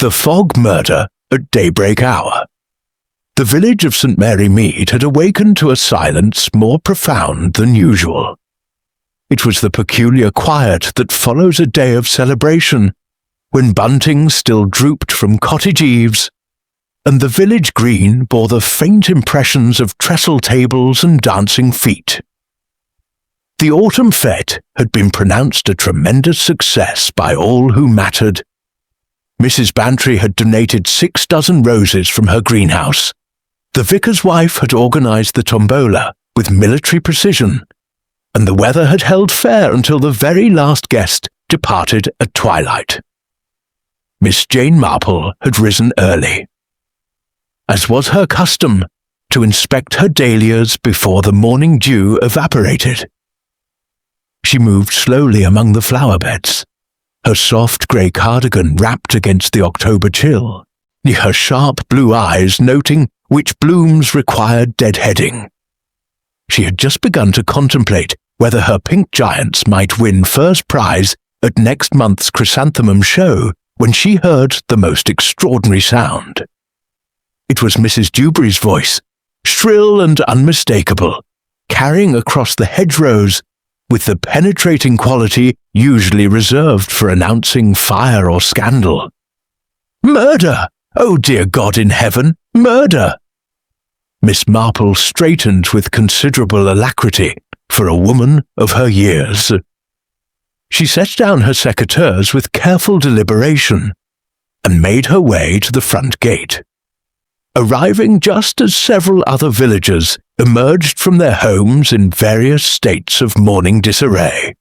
The fog murder at daybreak hour. The village of St. Mary Mead had awakened to a silence more profound than usual. It was the peculiar quiet that follows a day of celebration, when bunting still drooped from cottage eaves, and the village green bore the faint impressions of trestle tables and dancing feet. The autumn fete had been pronounced a tremendous success by all who mattered. Mrs. Bantry had donated 6 dozen roses from her greenhouse. The vicar's wife had organised the tombola with military precision, and the weather had held fair until the very last guest departed at twilight. Miss Jane Marple had risen early, as was her custom, to inspect her dahlias before the morning dew evaporated. She moved slowly among the flower beds, her soft grey cardigan wrapped against the October chill, her sharp blue eyes noting which blooms required deadheading. She had just begun to contemplate whether her pink giants might win first prize at next month's chrysanthemum show when she heard the most extraordinary sound. It was Mrs. Dewberry's voice, shrill and unmistakable, carrying across the hedgerows with the penetrating quality usually reserved for announcing fire or scandal. "Murder! Oh, dear God in heaven, murder!" Miss Marple straightened with considerable alacrity for a woman of her years. She set down her secateurs with careful deliberation and made her way to the front gate, arriving just as several other villagers emerged from their homes in various states of mourning disarray.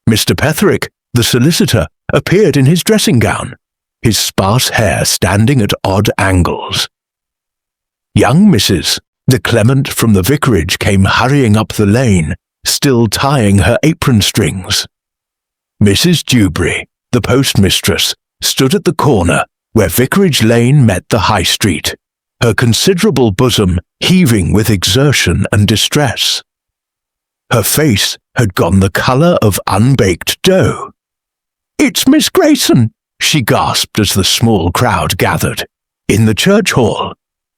Mr. Petherick, the solicitor, appeared in his dressing gown, his sparse hair standing at odd angles. Young Mrs. de Clement from the vicarage came hurrying up the lane, still tying her apron strings. Mrs. Dewberry, the postmistress, stood at the corner where Vicarage Lane met the High Street, her considerable bosom heaving with exertion and distress. Her face had gone the colour of unbaked dough. "It's Miss Grayson," she gasped as the small crowd gathered. "In the church hall.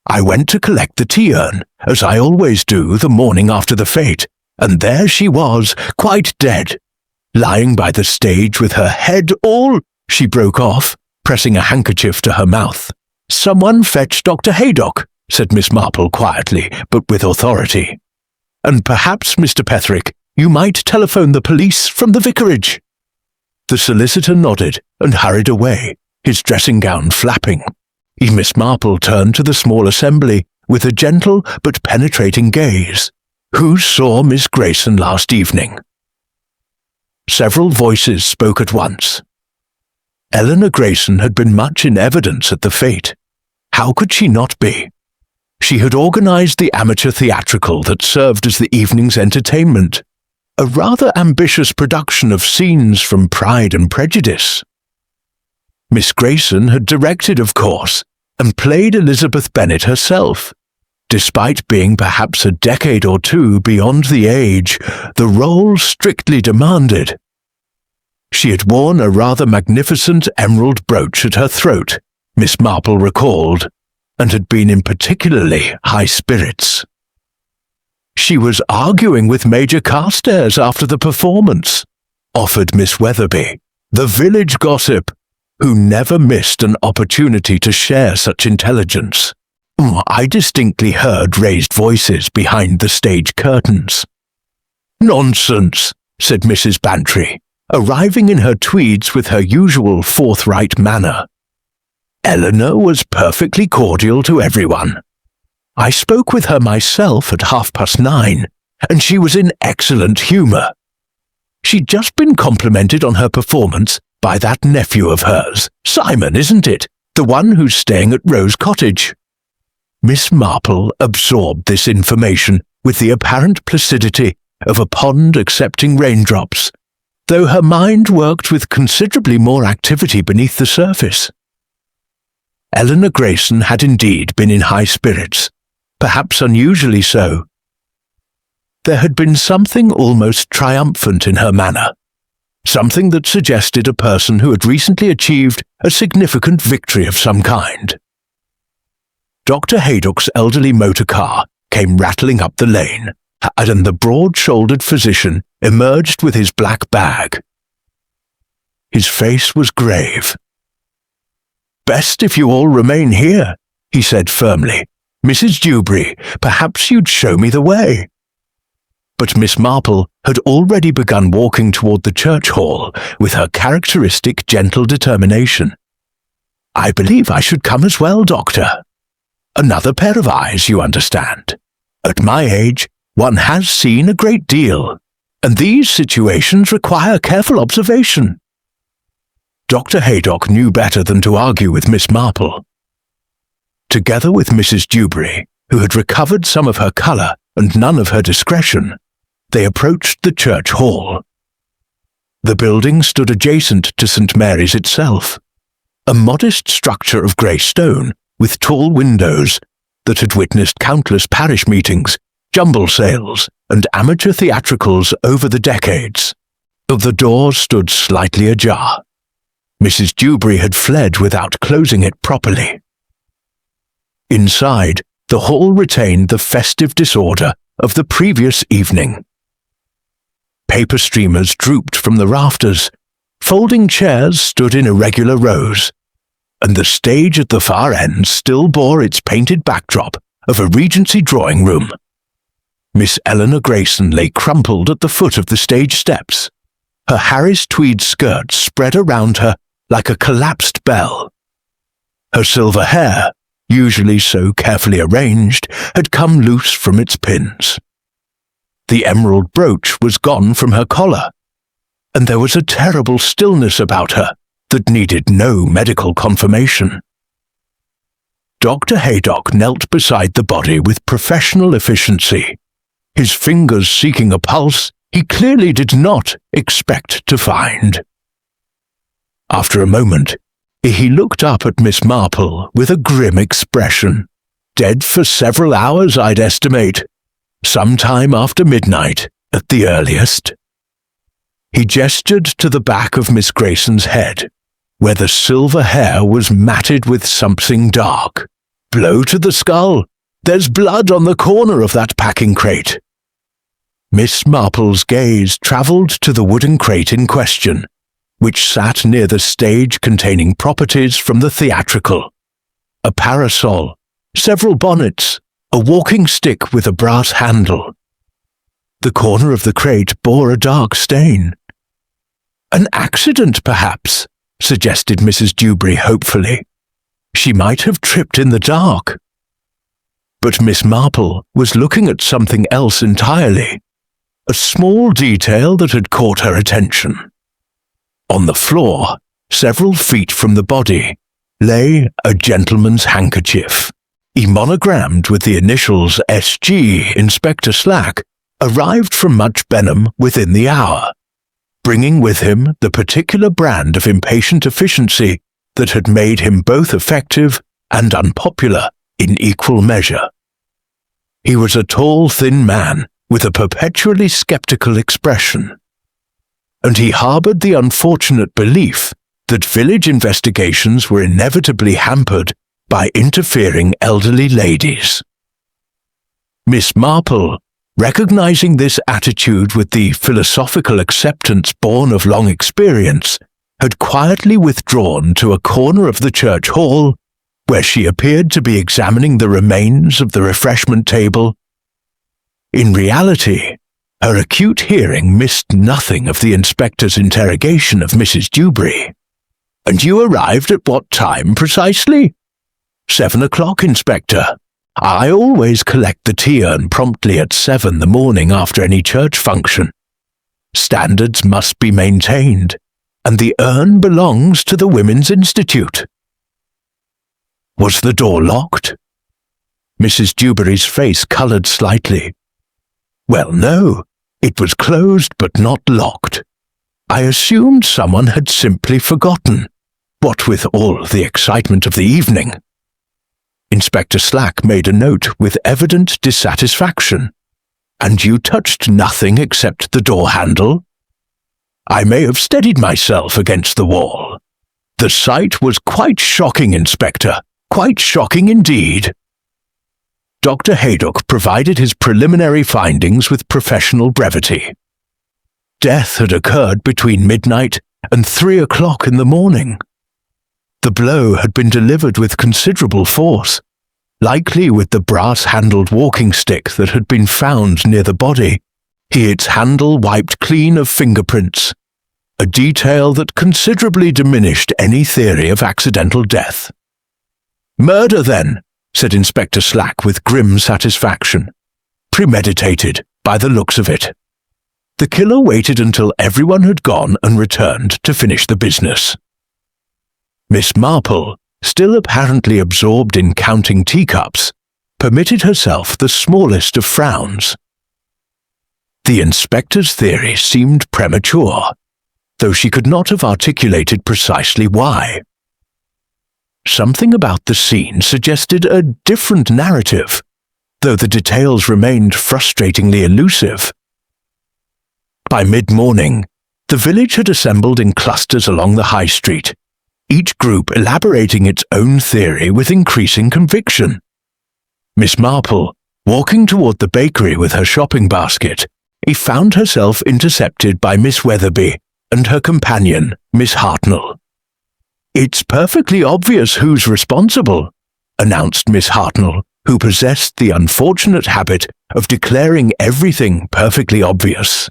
I went to collect the tea urn, as I always do the morning after the fete, and there she was, quite dead, lying by the stage with her head all—" She broke off, pressing a handkerchief to her mouth. "Someone fetch Dr. Haydock," said Miss Marple quietly, but with authority. "And perhaps, Mr. Petherick, you might telephone the police from the vicarage." The solicitor nodded and hurried away, his dressing gown flapping. Miss Marple turned to the small assembly with a gentle but penetrating gaze. "Who saw Miss Grayson last evening?" Several voices spoke at once. Eleanor Grayson had been much in evidence at the fete. How could she not be? She had organised the amateur theatrical that served as the evening's entertainment, a rather ambitious production of scenes from Pride and Prejudice. Miss Grayson had directed, of course, and played Elizabeth Bennet herself, despite being perhaps a decade or two beyond the age the role strictly demanded. She had worn a rather magnificent emerald brooch at her throat, Miss Marple recalled, and had been in particularly high spirits. "She was arguing with Major Carstairs after the performance," offered Miss Weatherby, the village gossip, who never missed an opportunity to share such intelligence. "I distinctly heard raised voices behind the stage curtains." "Nonsense," said Mrs. Bantry, arriving in her tweeds with her usual forthright manner. "Eleanor was perfectly cordial to everyone. I spoke with her myself at 9:30, and she was in excellent humour. She'd just been complimented on her performance by that nephew of hers, Simon, isn't it? The one who's staying at Rose Cottage." Miss Marple absorbed this information with the apparent placidity of a pond accepting raindrops, though her mind worked with considerably more activity beneath the surface. Eleanor Grayson had indeed been in high spirits, perhaps unusually so. There had been something almost triumphant in her manner, something that suggested a person who had recently achieved a significant victory of some kind. Dr. Haydock's elderly motor car came rattling up the lane, and the broad-shouldered physician emerged with his black bag. His face was grave. "Best if you all remain here," he said firmly. "Mrs. Dewberry, perhaps you'd show me the way." But Miss Marple had already begun walking toward the church hall with her characteristic gentle determination. "I believe I should come as well, Doctor. Another pair of eyes, you understand. At my age, one has seen a great deal, and these situations require careful observation." Dr. Haydock knew better than to argue with Miss Marple. Together with Mrs. Dewberry, who had recovered some of her colour and none of her discretion, they approached the church hall. The building stood adjacent to St. Mary's itself, a modest structure of grey stone with tall windows that had witnessed countless parish meetings, jumble sales, and amateur theatricals over the decades. The door stood slightly ajar. Mrs. Dewberry had fled without closing it properly. Inside, the hall retained the festive disorder of the previous evening. Paper streamers drooped from the rafters, folding chairs stood in irregular rows, and the stage at the far end still bore its painted backdrop of a Regency drawing room. Miss Eleanor Grayson lay crumpled at the foot of the stage steps, her Harris tweed skirt spread around her like a collapsed bell. Her silver hair, usually so carefully arranged, had come loose from its pins. The emerald brooch was gone from her collar, and there was a terrible stillness about her that needed no medical confirmation. Dr. Haydock knelt beside the body with professional efficiency, his fingers seeking a pulse he clearly did not expect to find. After a moment, he looked up at Miss Marple with a grim expression. "Dead for several hours, I'd estimate. Sometime after midnight, at the earliest." He gestured to the back of Miss Grayson's head, where the silver hair was matted with something dark. "Blow to the skull. There's blood on the corner of that packing crate." Miss Marple's gaze travelled to the wooden crate in question, which sat near the stage containing properties from the theatrical. A parasol, several bonnets, a walking stick with a brass handle. The corner of the crate bore a dark stain. "An accident, perhaps," suggested Mrs. Dewberry hopefully. "She might have tripped in the dark." But Miss Marple was looking at something else entirely, a small detail that had caught her attention. On the floor, several feet from the body, lay a gentleman's handkerchief, monogrammed with the initials S.G. Inspector Slack arrived from Much Benham within the hour, bringing with him the particular brand of impatient efficiency that had made him both effective and unpopular in equal measure. He was a tall, thin man with a perpetually skeptical expression, and he harbored the unfortunate belief that village investigations were inevitably hampered by interfering elderly ladies. Miss Marple, recognizing this attitude with the philosophical acceptance born of long experience, had quietly withdrawn to a corner of the church hall, where she appeared to be examining the remains of the refreshment table. In reality, her acute hearing missed nothing of the inspector's interrogation of Mrs. Dewberry. "And you arrived at what time precisely?" 7 o'clock, Inspector. I always collect the tea urn promptly at 7 the morning after any church function. Standards must be maintained, and the urn belongs to the Women's Institute." "Was the door locked?" Mrs. Dewberry's face coloured slightly. "Well, no. It was closed but not locked. I assumed someone had simply forgotten, what with all the excitement of the evening." Inspector Slack made a note with evident dissatisfaction. "And you touched nothing except the door handle?" "I may have steadied myself against the wall. The sight was quite shocking, Inspector. Quite shocking indeed. Dr. Haydock provided his preliminary findings with professional brevity. Death had occurred between midnight and 3 o'clock in the morning. The blow had been delivered with considerable force, likely with the brass-handled walking stick that had been found near the body, its handle wiped clean of fingerprints, a detail that considerably diminished any theory of accidental death. "Murder, then," said Inspector Slack with grim satisfaction. "Premeditated, by the looks of it." The killer waited until everyone had gone and returned to finish the business. Miss Marple, still apparently absorbed in counting teacups, permitted herself the smallest of frowns. The inspector's theory seemed premature, though she could not have articulated precisely why. Something about the scene suggested a different narrative, though the details remained frustratingly elusive. By mid-morning, the village had assembled in clusters along the high street, each group elaborating its own theory with increasing conviction. Miss Marple, walking toward the bakery with her shopping basket, found herself intercepted by Miss Weatherby and her companion, Miss Hartnell. "It's perfectly obvious who's responsible," announced Miss Hartnell, who possessed the unfortunate habit of declaring everything perfectly obvious.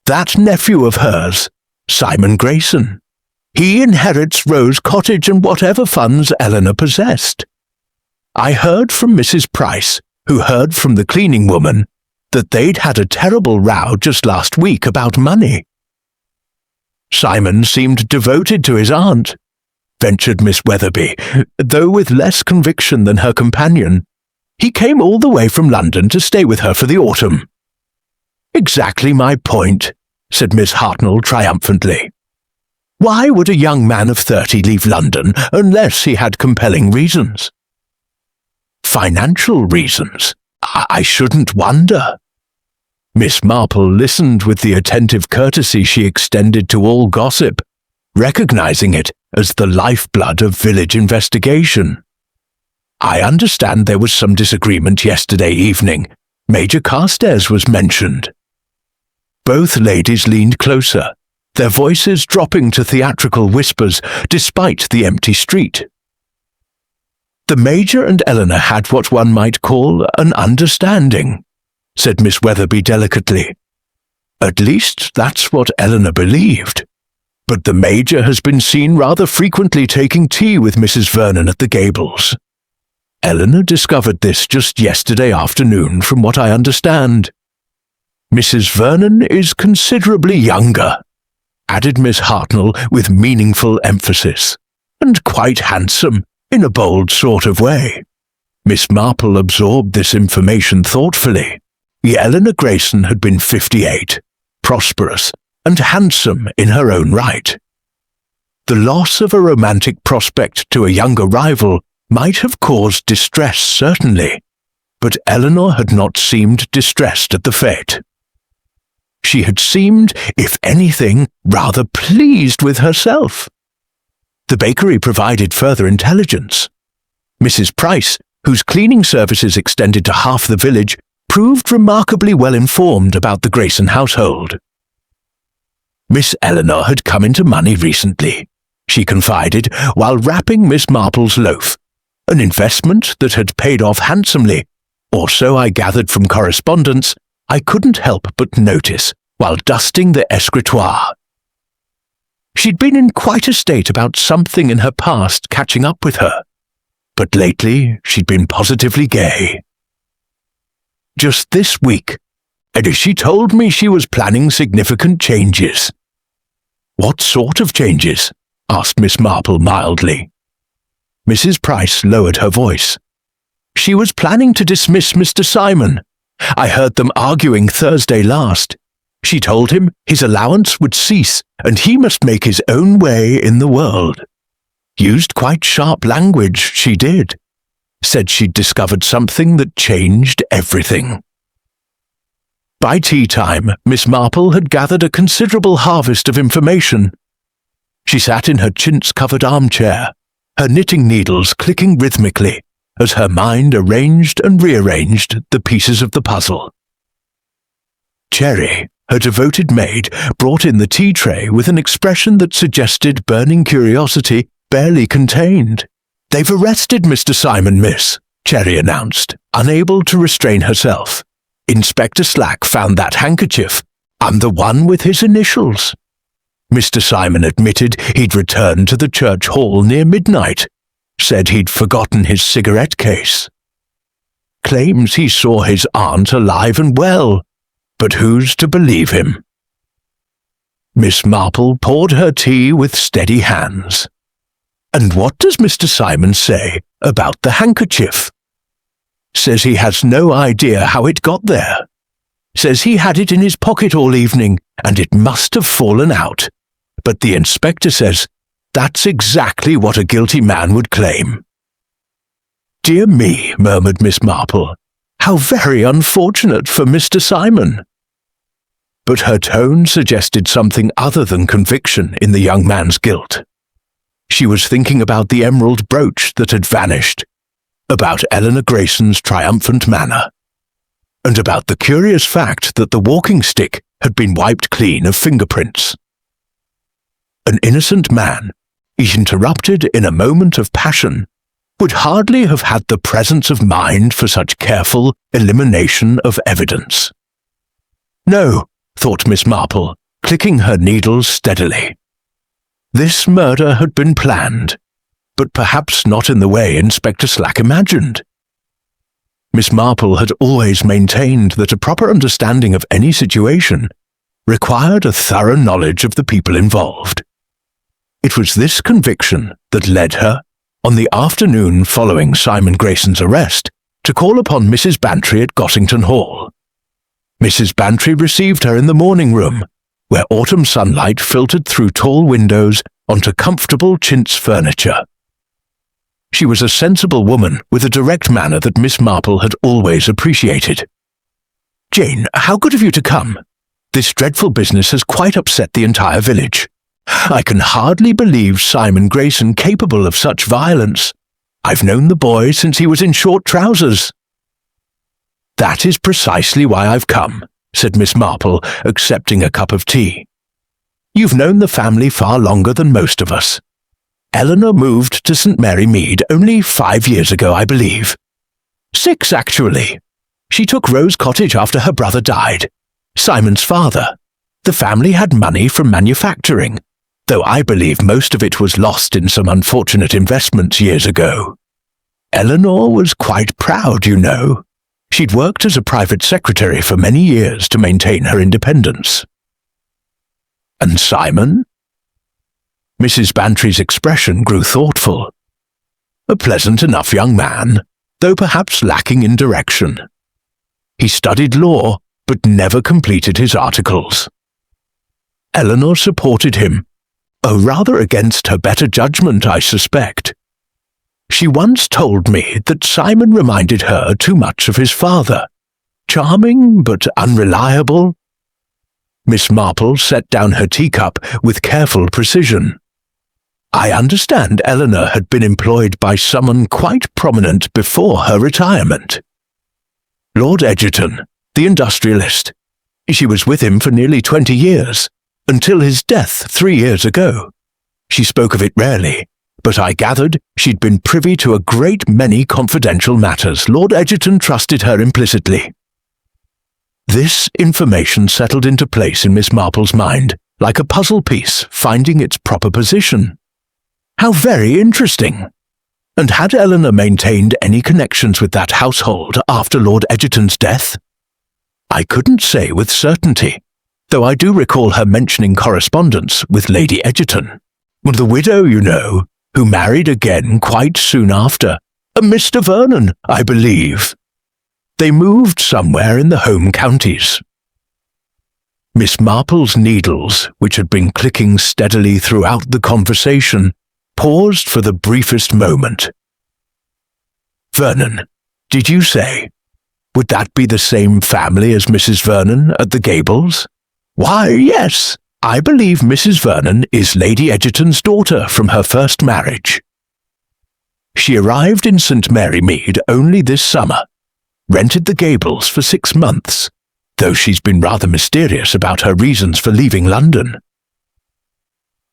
"That nephew of hers, Simon Grayson. He inherits Rose Cottage and whatever funds Eleanor possessed. I heard from Mrs. Price, who heard from the cleaning woman, that they'd had a terrible row just last week about money. Simon seemed devoted to his aunt," ventured Miss Weatherby, though with less conviction than her companion. "He came all the way from London to stay with her for the autumn." "Exactly my point," said Miss Hartnell triumphantly. "Why would a young man of 30 leave London unless he had compelling reasons?" "Financial reasons, I shouldn't wonder." Miss Marple listened with the attentive courtesy she extended to all gossip, recognizing it as the lifeblood of village investigation. "I understand there was some disagreement yesterday evening. Major Carstairs was mentioned." Both ladies leaned closer, their voices dropping to theatrical whispers despite the empty street. "The Major and Eleanor had what one might call an understanding," said Miss Weatherby delicately. "At least that's what Eleanor believed. But the Major has been seen rather frequently taking tea with Mrs. Vernon at the Gables. Eleanor discovered this just yesterday afternoon, from what I understand. Mrs. Vernon is considerably younger," added Miss Hartnell with meaningful emphasis, "and quite handsome, in a bold sort of way." Miss Marple absorbed this information thoughtfully. Eleanor Grayson had been 58, prosperous, and handsome in her own right. The loss of a romantic prospect to a younger rival might have caused distress, certainly, but Eleanor had not seemed distressed at the fate. She had seemed, if anything, rather pleased with herself. The bakery provided further intelligence. Mrs. Price, whose cleaning services extended to half the village, proved remarkably well informed about the Grayson household. "Miss Eleanor had come into money recently," she confided while wrapping Miss Marple's loaf, "an investment that had paid off handsomely, or so I gathered from correspondence I couldn't help but notice while dusting the escritoire. She'd been in quite a state about something in her past catching up with her, but lately she'd been positively gay. Just this week, and she told me she was planning significant changes." "What sort of changes?" asked Miss Marple mildly. Mrs. Price lowered her voice. "She was planning to dismiss Mr. Simon. I heard them arguing Thursday last. She told him his allowance would cease and he must make his own way in the world. Used quite sharp language, she did. Said she'd discovered something that changed everything." By tea time, Miss Marple had gathered a considerable harvest of information. She sat in her chintz-covered armchair, her knitting needles clicking rhythmically as her mind arranged and rearranged the pieces of the puzzle. Cherry, her devoted maid, brought in the tea tray with an expression that suggested burning curiosity barely contained. "They've arrested Mr. Simon, miss," Cherry announced, unable to restrain herself. "Inspector Slack found that handkerchief, and the one with his initials." Mr. Simon admitted he'd returned to the church hall near midnight, said he'd forgotten his cigarette case. Claims he saw his aunt alive and well, but who's to believe him? Miss Marple poured her tea with steady hands. "And what does Mr. Simon say about the handkerchief?" "Says he has no idea how it got there. Says he had it in his pocket all evening, and it must have fallen out. But the inspector says that's exactly what a guilty man would claim." "Dear me," murmured Miss Marple. "How very unfortunate for Mr. Simon." But her tone suggested something other than conviction in the young man's guilt. She was thinking about the emerald brooch that had vanished, about Eleanor Grayson's triumphant manner, and about the curious fact that the walking stick had been wiped clean of fingerprints. An innocent man, interrupted in a moment of passion, would hardly have had the presence of mind for such careful elimination of evidence. "No," thought Miss Marple, clicking her needles steadily. This murder had been planned, but perhaps not in the way Inspector Slack imagined. Miss Marple had always maintained that a proper understanding of any situation required a thorough knowledge of the people involved. It was this conviction that led her, on the afternoon following Simon Grayson's arrest, to call upon Mrs. Bantry at Gossington Hall. Mrs. Bantry received her in the morning room, where autumn sunlight filtered through tall windows onto comfortable chintz furniture. She was a sensible woman with a direct manner that Miss Marple had always appreciated. "Jane, how good of you to come. This dreadful business has quite upset the entire village. I can hardly believe Simon Grayson capable of such violence. I've known the boy since he was in short trousers." "That is precisely why I've come," said Miss Marple, accepting a cup of tea. "You've known the family far longer than most of us. Eleanor moved to St. Mary Mead only 5 years ago, I believe. 6, actually. She took Rose Cottage after her brother died, Simon's father. The family had money from manufacturing, though I believe most of it was lost in some unfortunate investments years ago. Eleanor was quite proud, you know. She'd worked as a private secretary for many years to maintain her independence." "And Simon?" Mrs. Bantry's expression grew thoughtful. "A pleasant enough young man, though perhaps lacking in direction. He studied law, but never completed his articles. Eleanor supported him, rather against her better judgment, I suspect. She once told me that Simon reminded her too much of his father. Charming, but unreliable." Miss Marple set down her teacup with careful precision. "I understand Eleanor had been employed by someone quite prominent before her retirement. Lord Egerton, the industrialist. She was with him for nearly 20 years, until his death 3 years ago. She spoke of it rarely, but I gathered she'd been privy to a great many confidential matters. Lord Egerton trusted her implicitly." This information settled into place in Miss Marple's mind, like a puzzle piece finding its proper position. How very interesting! And had Eleanor maintained any connections with that household after Lord Egerton's death? I couldn't say with certainty, though I do recall her mentioning correspondence with Lady Egerton, the widow, you know, who married again quite soon after, a Mr. Vernon, I believe. They moved somewhere in the home counties. Miss Marple's needles, which had been clicking steadily throughout the conversation, paused for the briefest moment. "Vernon, did you say? Would that be the same family as Mrs. Vernon at the Gables?" "Why, yes. I believe Mrs. Vernon is Lady Egerton's daughter from her first marriage. She arrived in St. Mary Mead only this summer, rented the Gables for 6 months, though she's been rather mysterious about her reasons for leaving London.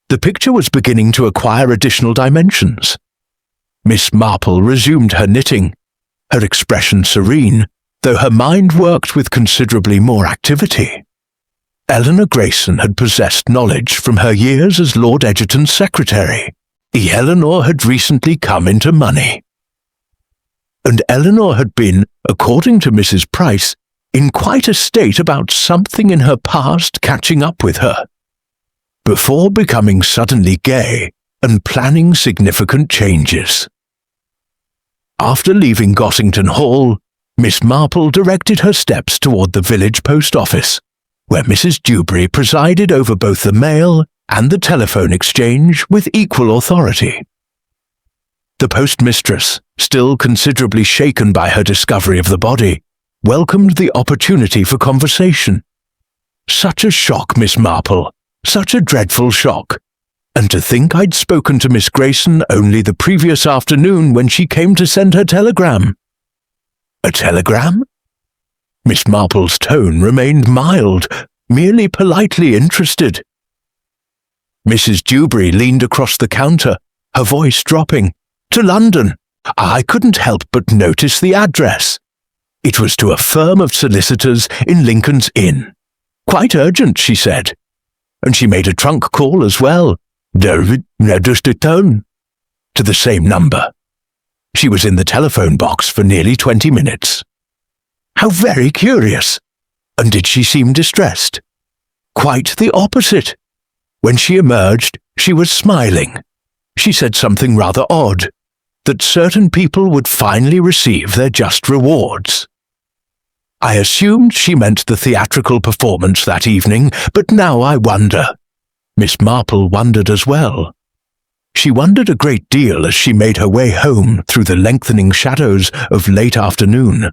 The picture was beginning to acquire additional dimensions. Miss Marple resumed her knitting, her expression serene, though her mind worked with considerably more activity. Eleanor Grayson had possessed knowledge from her years as Lord Egerton's secretary. Eleanor had recently come into money. And Eleanor had been, according to Mrs. Price, in quite a state about something in her past catching up with her, before becoming suddenly gay and planning significant changes. After leaving Gossington Hall, Miss Marple directed her steps toward the village post office, where Mrs. Dewberry presided over both the mail and the telephone exchange with equal authority. The postmistress, still considerably shaken by her discovery of the body, welcomed the opportunity for conversation. Such a shock, Miss Marple, such a dreadful shock. And to think I'd spoken to Miss Grayson only the previous afternoon when she came to send her telegram. A telegram? Miss Marple's tone remained mild, merely politely interested. Mrs. Dewberry leaned across the counter, her voice dropping. To London. I couldn't help but notice the address. It was to a firm of solicitors in Lincoln's Inn. Quite urgent, she said. And she made a trunk call as well. To the same number. She was in the telephone box for nearly 20 minutes. How very curious. And did she seem distressed? Quite the opposite. When she emerged, she was smiling. She said something rather odd, that certain people would finally receive their just rewards. I assumed she meant the theatrical performance that evening, but now I wonder. Miss Marple wondered as well. She wondered a great deal as she made her way home through the lengthening shadows of late afternoon.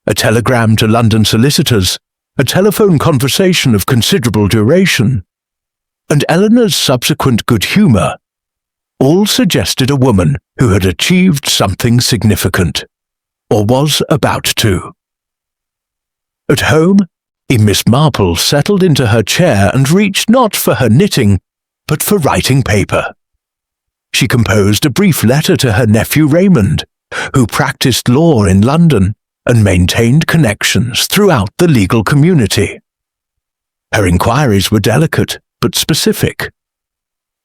A telegram to London solicitors, a telephone conversation of considerable duration, and Eleanor's subsequent good humour all suggested a woman who had achieved something significant, or was about to. At home, Miss Marple settled into her chair and reached not for her knitting, but for writing paper. She composed a brief letter to her nephew Raymond, who practiced law in London and maintained connections throughout the legal community. Her inquiries were delicate but specific.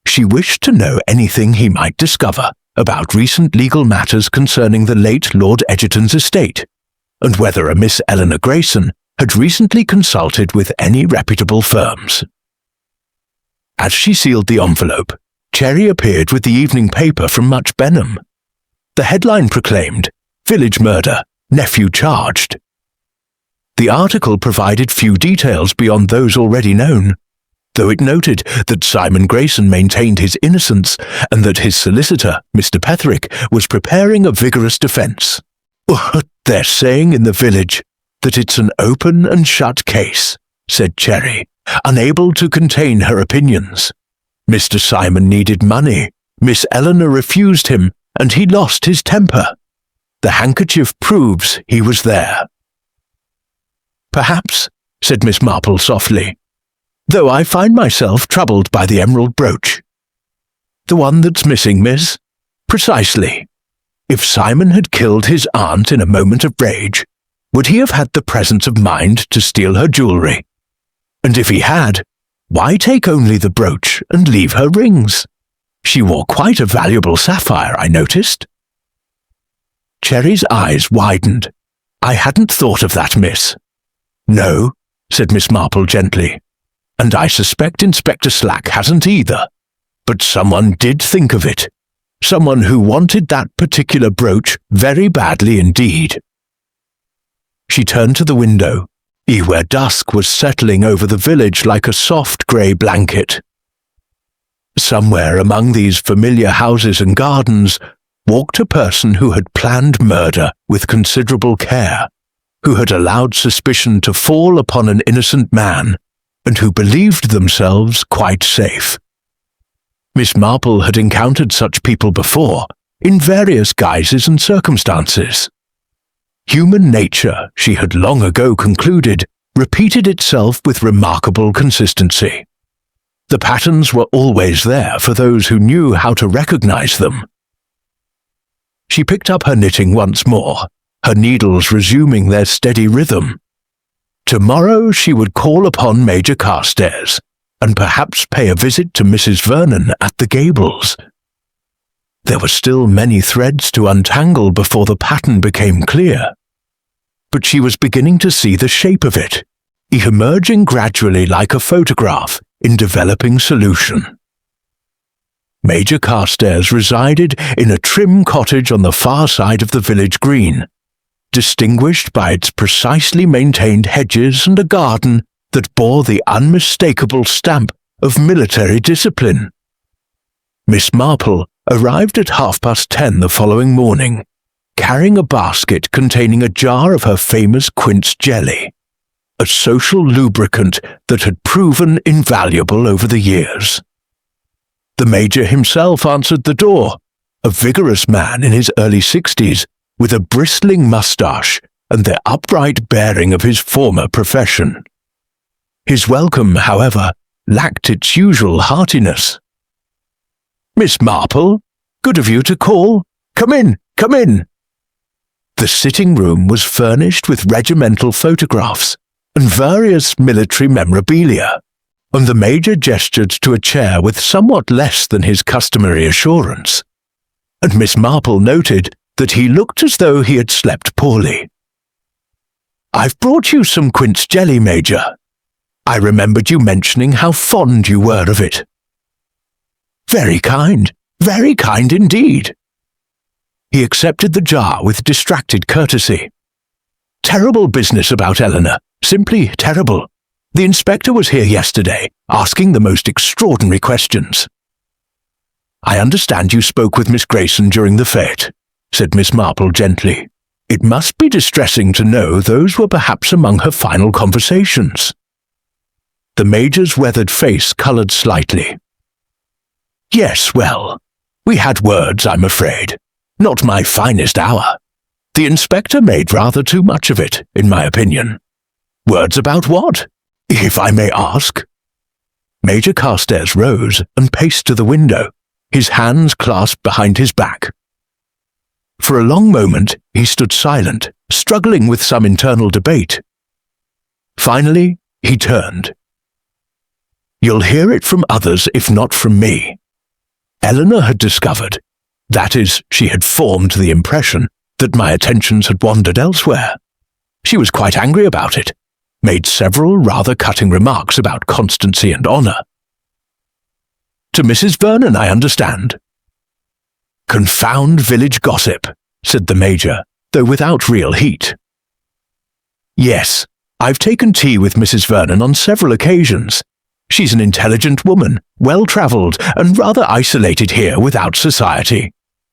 She wished to know anything he might discover about recent legal matters concerning the late Lord Egerton's estate, and whether a Miss Eleanor Grayson had recently consulted with any reputable firms. As she sealed the envelope, Cherry appeared with the evening paper from Much Benham. The headline proclaimed, "Village Murder, Nephew Charged." The article provided few details beyond those already known, though it noted that Simon Grayson maintained his innocence and that his solicitor, Mr. Petherick, was preparing a vigorous defence. "They're saying in the village that it's an open and shut case," said Cherry, unable to contain her opinions. Mr. Simon needed money, Miss Eleanor refused him, and he lost his temper. The handkerchief proves he was there. "Perhaps," said Miss Marple softly, "though I find myself troubled by the emerald brooch." "The one that's missing, miss?" "Precisely. If Simon had killed his aunt in a moment of rage, would he have had the presence of mind to steal her jewellery? And if he had, why take only the brooch and leave her rings? She wore quite a valuable sapphire, I noticed." Cherry's eyes widened. "I hadn't thought of that, miss." "No," said Miss Marple gently, "and I suspect Inspector Slack hasn't either. But someone did think of it. Someone who wanted that particular brooch very badly indeed." She turned to the window, where dusk was settling over the village like a soft grey blanket. Somewhere among these familiar houses and gardens walked a person who had planned murder with considerable care, who had allowed suspicion to fall upon an innocent man, and who believed themselves quite safe. Miss Marple had encountered such people before, in various guises and circumstances. Human nature, she had long ago concluded, repeated itself with remarkable consistency. The patterns were always there for those who knew how to recognize them. She picked up her knitting once more, her needles resuming their steady rhythm. Tomorrow she would call upon Major Carstairs, and perhaps pay a visit to Mrs. Vernon at the Gables. There were still many threads to untangle before the pattern became clear, but she was beginning to see the shape of it, emerging gradually like a photograph in developing solution. Major Carstairs resided in a trim cottage on the far side of the village green, distinguished by its precisely maintained hedges and a garden that bore the unmistakable stamp of military discipline. Miss Marple arrived at 10:30 the following morning, carrying a basket containing a jar of her famous quince jelly, a social lubricant that had proven invaluable over the years. The Major himself answered the door, a vigorous man in his early 60s, with a bristling moustache and the upright bearing of his former profession. His welcome, however, lacked its usual heartiness. "Miss Marple, good of you to call. Come in, come in." The sitting room was furnished with regimental photographs and various military memorabilia, and the Major gestured to a chair with somewhat less than his customary assurance, and Miss Marple noted that he looked as though he had slept poorly. "I've brought you some quince jelly, Major. I remembered you mentioning how fond you were of it." Very kind indeed." He accepted the jar with distracted courtesy. "Terrible business about Eleanor, simply terrible. The inspector was here yesterday, asking the most extraordinary questions." "I understand you spoke with Miss Grayson during the fete," said Miss Marple gently. "It must be distressing to know those were perhaps among her final conversations." The Major's weathered face coloured slightly. "Yes, well, we had words, I'm afraid. Not my finest hour. The inspector made rather too much of it, in my opinion." "Words about what, if I may ask?" Major Carstairs rose and paced to the window, his hands clasped behind his back. For a long moment he stood silent, struggling with some internal debate. Finally, he turned. "You'll hear it from others if not from me. Eleanor had discovered, that is, she had formed the impression, that my attentions had wandered elsewhere. She was quite angry about it, made several rather cutting remarks about constancy and honour." "To Mrs. Vernon, I understand." "Confound village gossip," said the Major, though without real heat. "Yes, I've taken tea with Mrs. Vernon on several occasions. She's an intelligent woman, well-travelled, and rather isolated here without society.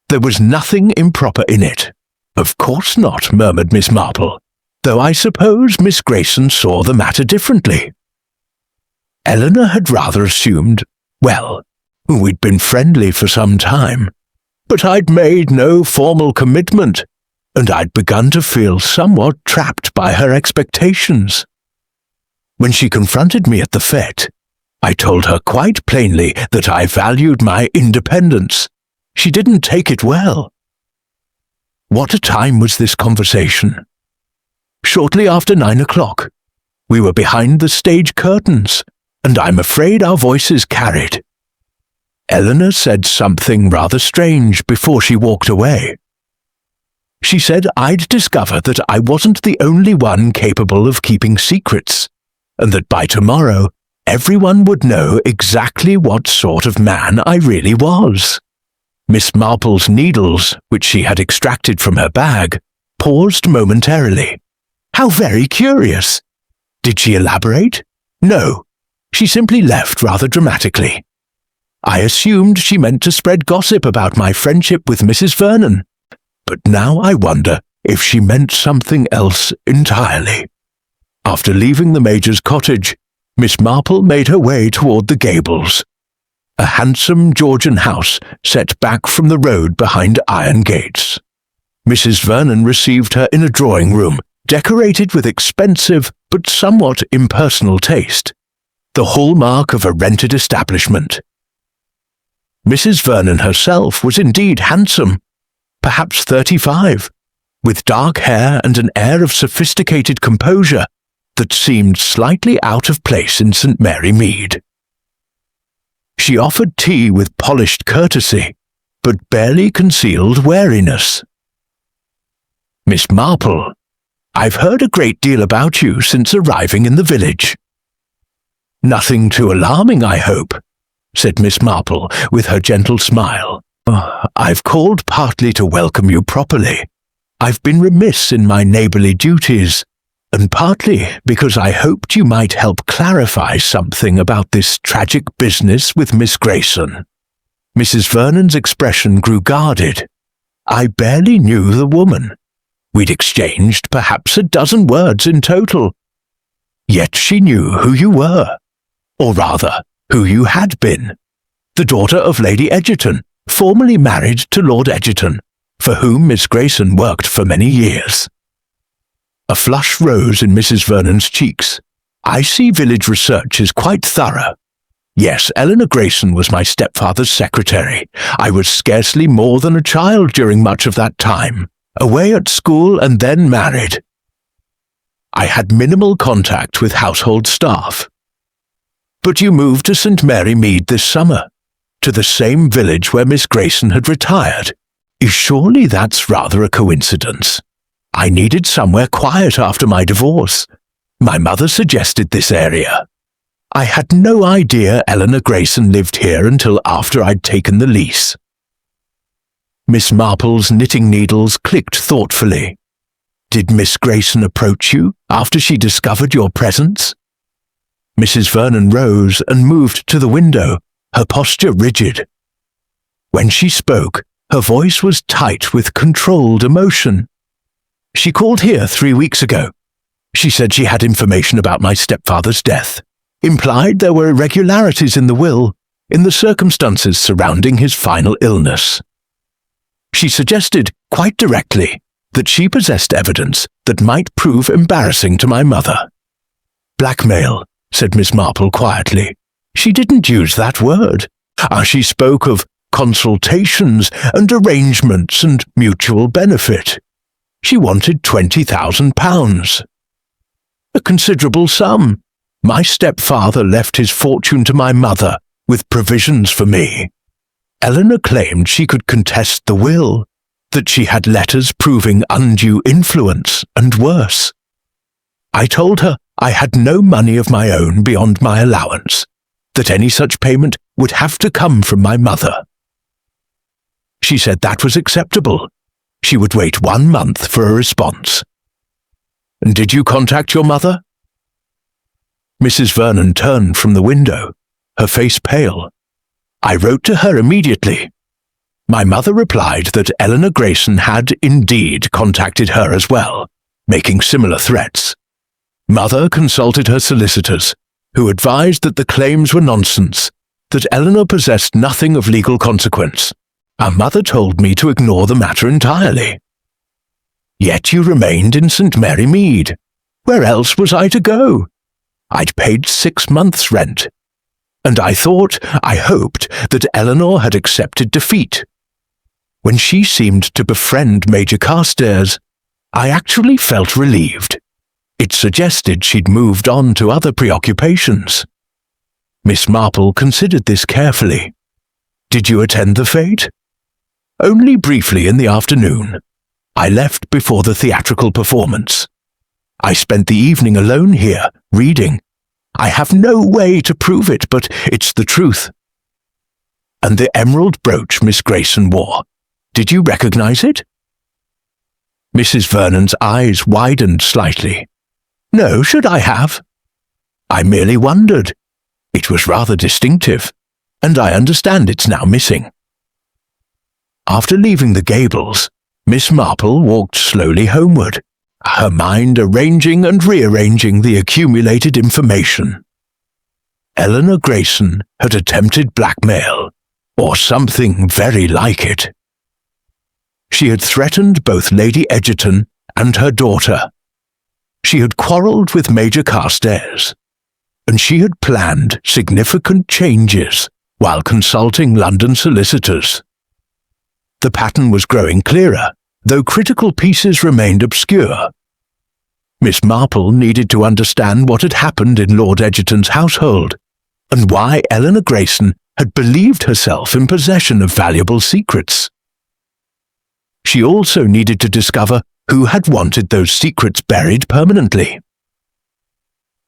There was nothing improper in it." "Of course not," murmured Miss Marple, "though I suppose Miss Grayson saw the matter differently." Eleanor had rather assumed, well, we'd been friendly for some time, but I'd made no formal commitment, and I'd begun to feel somewhat trapped by her expectations. When she confronted me at the fete, I told her quite plainly that I valued my independence. She didn't take it well. What a time was this conversation! Shortly after 9 o'clock, we were behind the stage curtains, and I'm afraid our voices carried. Eleanor said something rather strange before she walked away. She said I'd discover that I wasn't the only one capable of keeping secrets, and that by tomorrow everyone would know exactly what sort of man I really was. Miss Marple's needles, which she had extracted from her bag, paused momentarily. How very curious! Did she elaborate? No, she simply left rather dramatically. I assumed she meant to spread gossip about my friendship with Mrs. Vernon, but now I wonder if she meant something else entirely. After leaving the Major's cottage, Miss Marple made her way toward the gables. A handsome Georgian house set back from the road behind iron gates. Mrs. Vernon received her in a drawing room, decorated with expensive but somewhat impersonal taste, the hallmark of a rented establishment. Mrs. Vernon herself was indeed handsome, perhaps 35, with dark hair and an air of sophisticated composure that seemed slightly out of place in St. Mary Mead. She offered tea with polished courtesy, but barely concealed wariness. "Miss Marple, I've heard a great deal about you since arriving in the village." "Nothing too alarming, I hope," said Miss Marple with her gentle smile. "I've called partly to welcome you properly. I've been remiss in my neighbourly duties, and partly because I hoped you might help clarify something about this tragic business with Miss Grayson." Mrs. Vernon's expression grew guarded. I barely knew the woman. We'd exchanged perhaps a dozen words in total. Yet she knew who you were, or rather, who you had been, the daughter of Lady Egerton, formerly married to Lord Egerton, for whom Miss Grayson worked for many years. A flush rose in Mrs. Vernon's cheeks. "I see village research is quite thorough. Yes, Eleanor Grayson was my stepfather's secretary. I was scarcely more than a child during much of that time, away at school and then married. I had minimal contact with household staff. But you moved to St. Mary Mead this summer, to the same village where Miss Grayson had retired. Surely that's rather a coincidence. I needed somewhere quiet after my divorce. My mother suggested this area. I had no idea Eleanor Grayson lived here until after I'd taken the lease." Miss Marple's knitting needles clicked thoughtfully. "Did Miss Grayson approach you after she discovered your presence?" Mrs. Vernon rose and moved to the window, her posture rigid. When she spoke, her voice was tight with controlled emotion. "She called here 3 weeks ago. She said she had information about my stepfather's death, implied there were irregularities in the will, in the circumstances surrounding his final illness. She suggested, quite directly, that she possessed evidence that might prove embarrassing to my mother." "Blackmail," said Miss Marple quietly. "She didn't use that word. She spoke of consultations and arrangements and mutual benefit. She wanted £20,000. A considerable sum. My stepfather left his fortune to my mother, with provisions for me. Eleanor claimed she could contest the will, that she had letters proving undue influence, and worse. I told her I had no money of my own beyond my allowance, that any such payment would have to come from my mother. She said that was acceptable. She would wait 1 month for a response." "And did you contact your mother?" Mrs. Vernon turned from the window, her face pale. "I wrote to her immediately. My mother replied that Eleanor Grayson had indeed contacted her as well, making similar threats. Mother consulted her solicitors, who advised that the claims were nonsense, that Eleanor possessed nothing of legal consequence. Our mother told me to ignore the matter entirely. Yet you remained in St. Mary Mead. Where else was I to go? I'd paid 6 months' rent, and I hoped that Eleanor had accepted defeat. When she seemed to befriend Major Carstairs, I actually felt relieved. It suggested she'd moved on to other preoccupations." Miss Marple considered this carefully. "Did you attend the fete?" "Only briefly in the afternoon. I left before the theatrical performance. I spent the evening alone here, reading. I have no way to prove it, but it's the truth." "And the emerald brooch Miss Grayson wore, did you recognize it?" Mrs. Vernon's eyes widened slightly. "No, should I have? I merely wondered. It was rather distinctive, and I understand it's now missing." After leaving the gables, Miss Marple walked slowly homeward, her mind arranging and rearranging the accumulated information. Eleanor Grayson had attempted blackmail, or something very like it. She had threatened both Lady Egerton and her daughter. She had quarrelled with Major Carstairs, and she had planned significant changes while consulting London solicitors. The pattern was growing clearer, though critical pieces remained obscure. Miss Marple needed to understand what had happened in Lord Egerton's household, and why Eleanor Grayson had believed herself in possession of valuable secrets. She also needed to discover who had wanted those secrets buried permanently.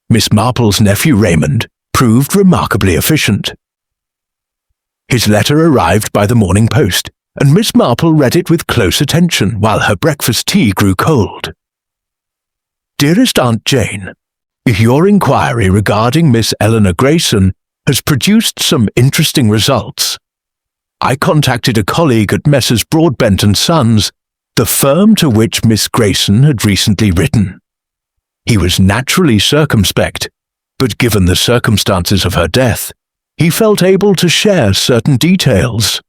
Miss Marple's nephew Raymond proved remarkably efficient. His letter arrived by the morning post, and Miss Marple read it with close attention while her breakfast tea grew cold. Dearest Aunt Jane, your inquiry regarding Miss Eleanor Grayson has produced some interesting results. I contacted a colleague at Messrs. Broadbent and Sons, the firm to which Miss Grayson had recently written. He was naturally circumspect, but given the circumstances of her death, he felt able to share certain details.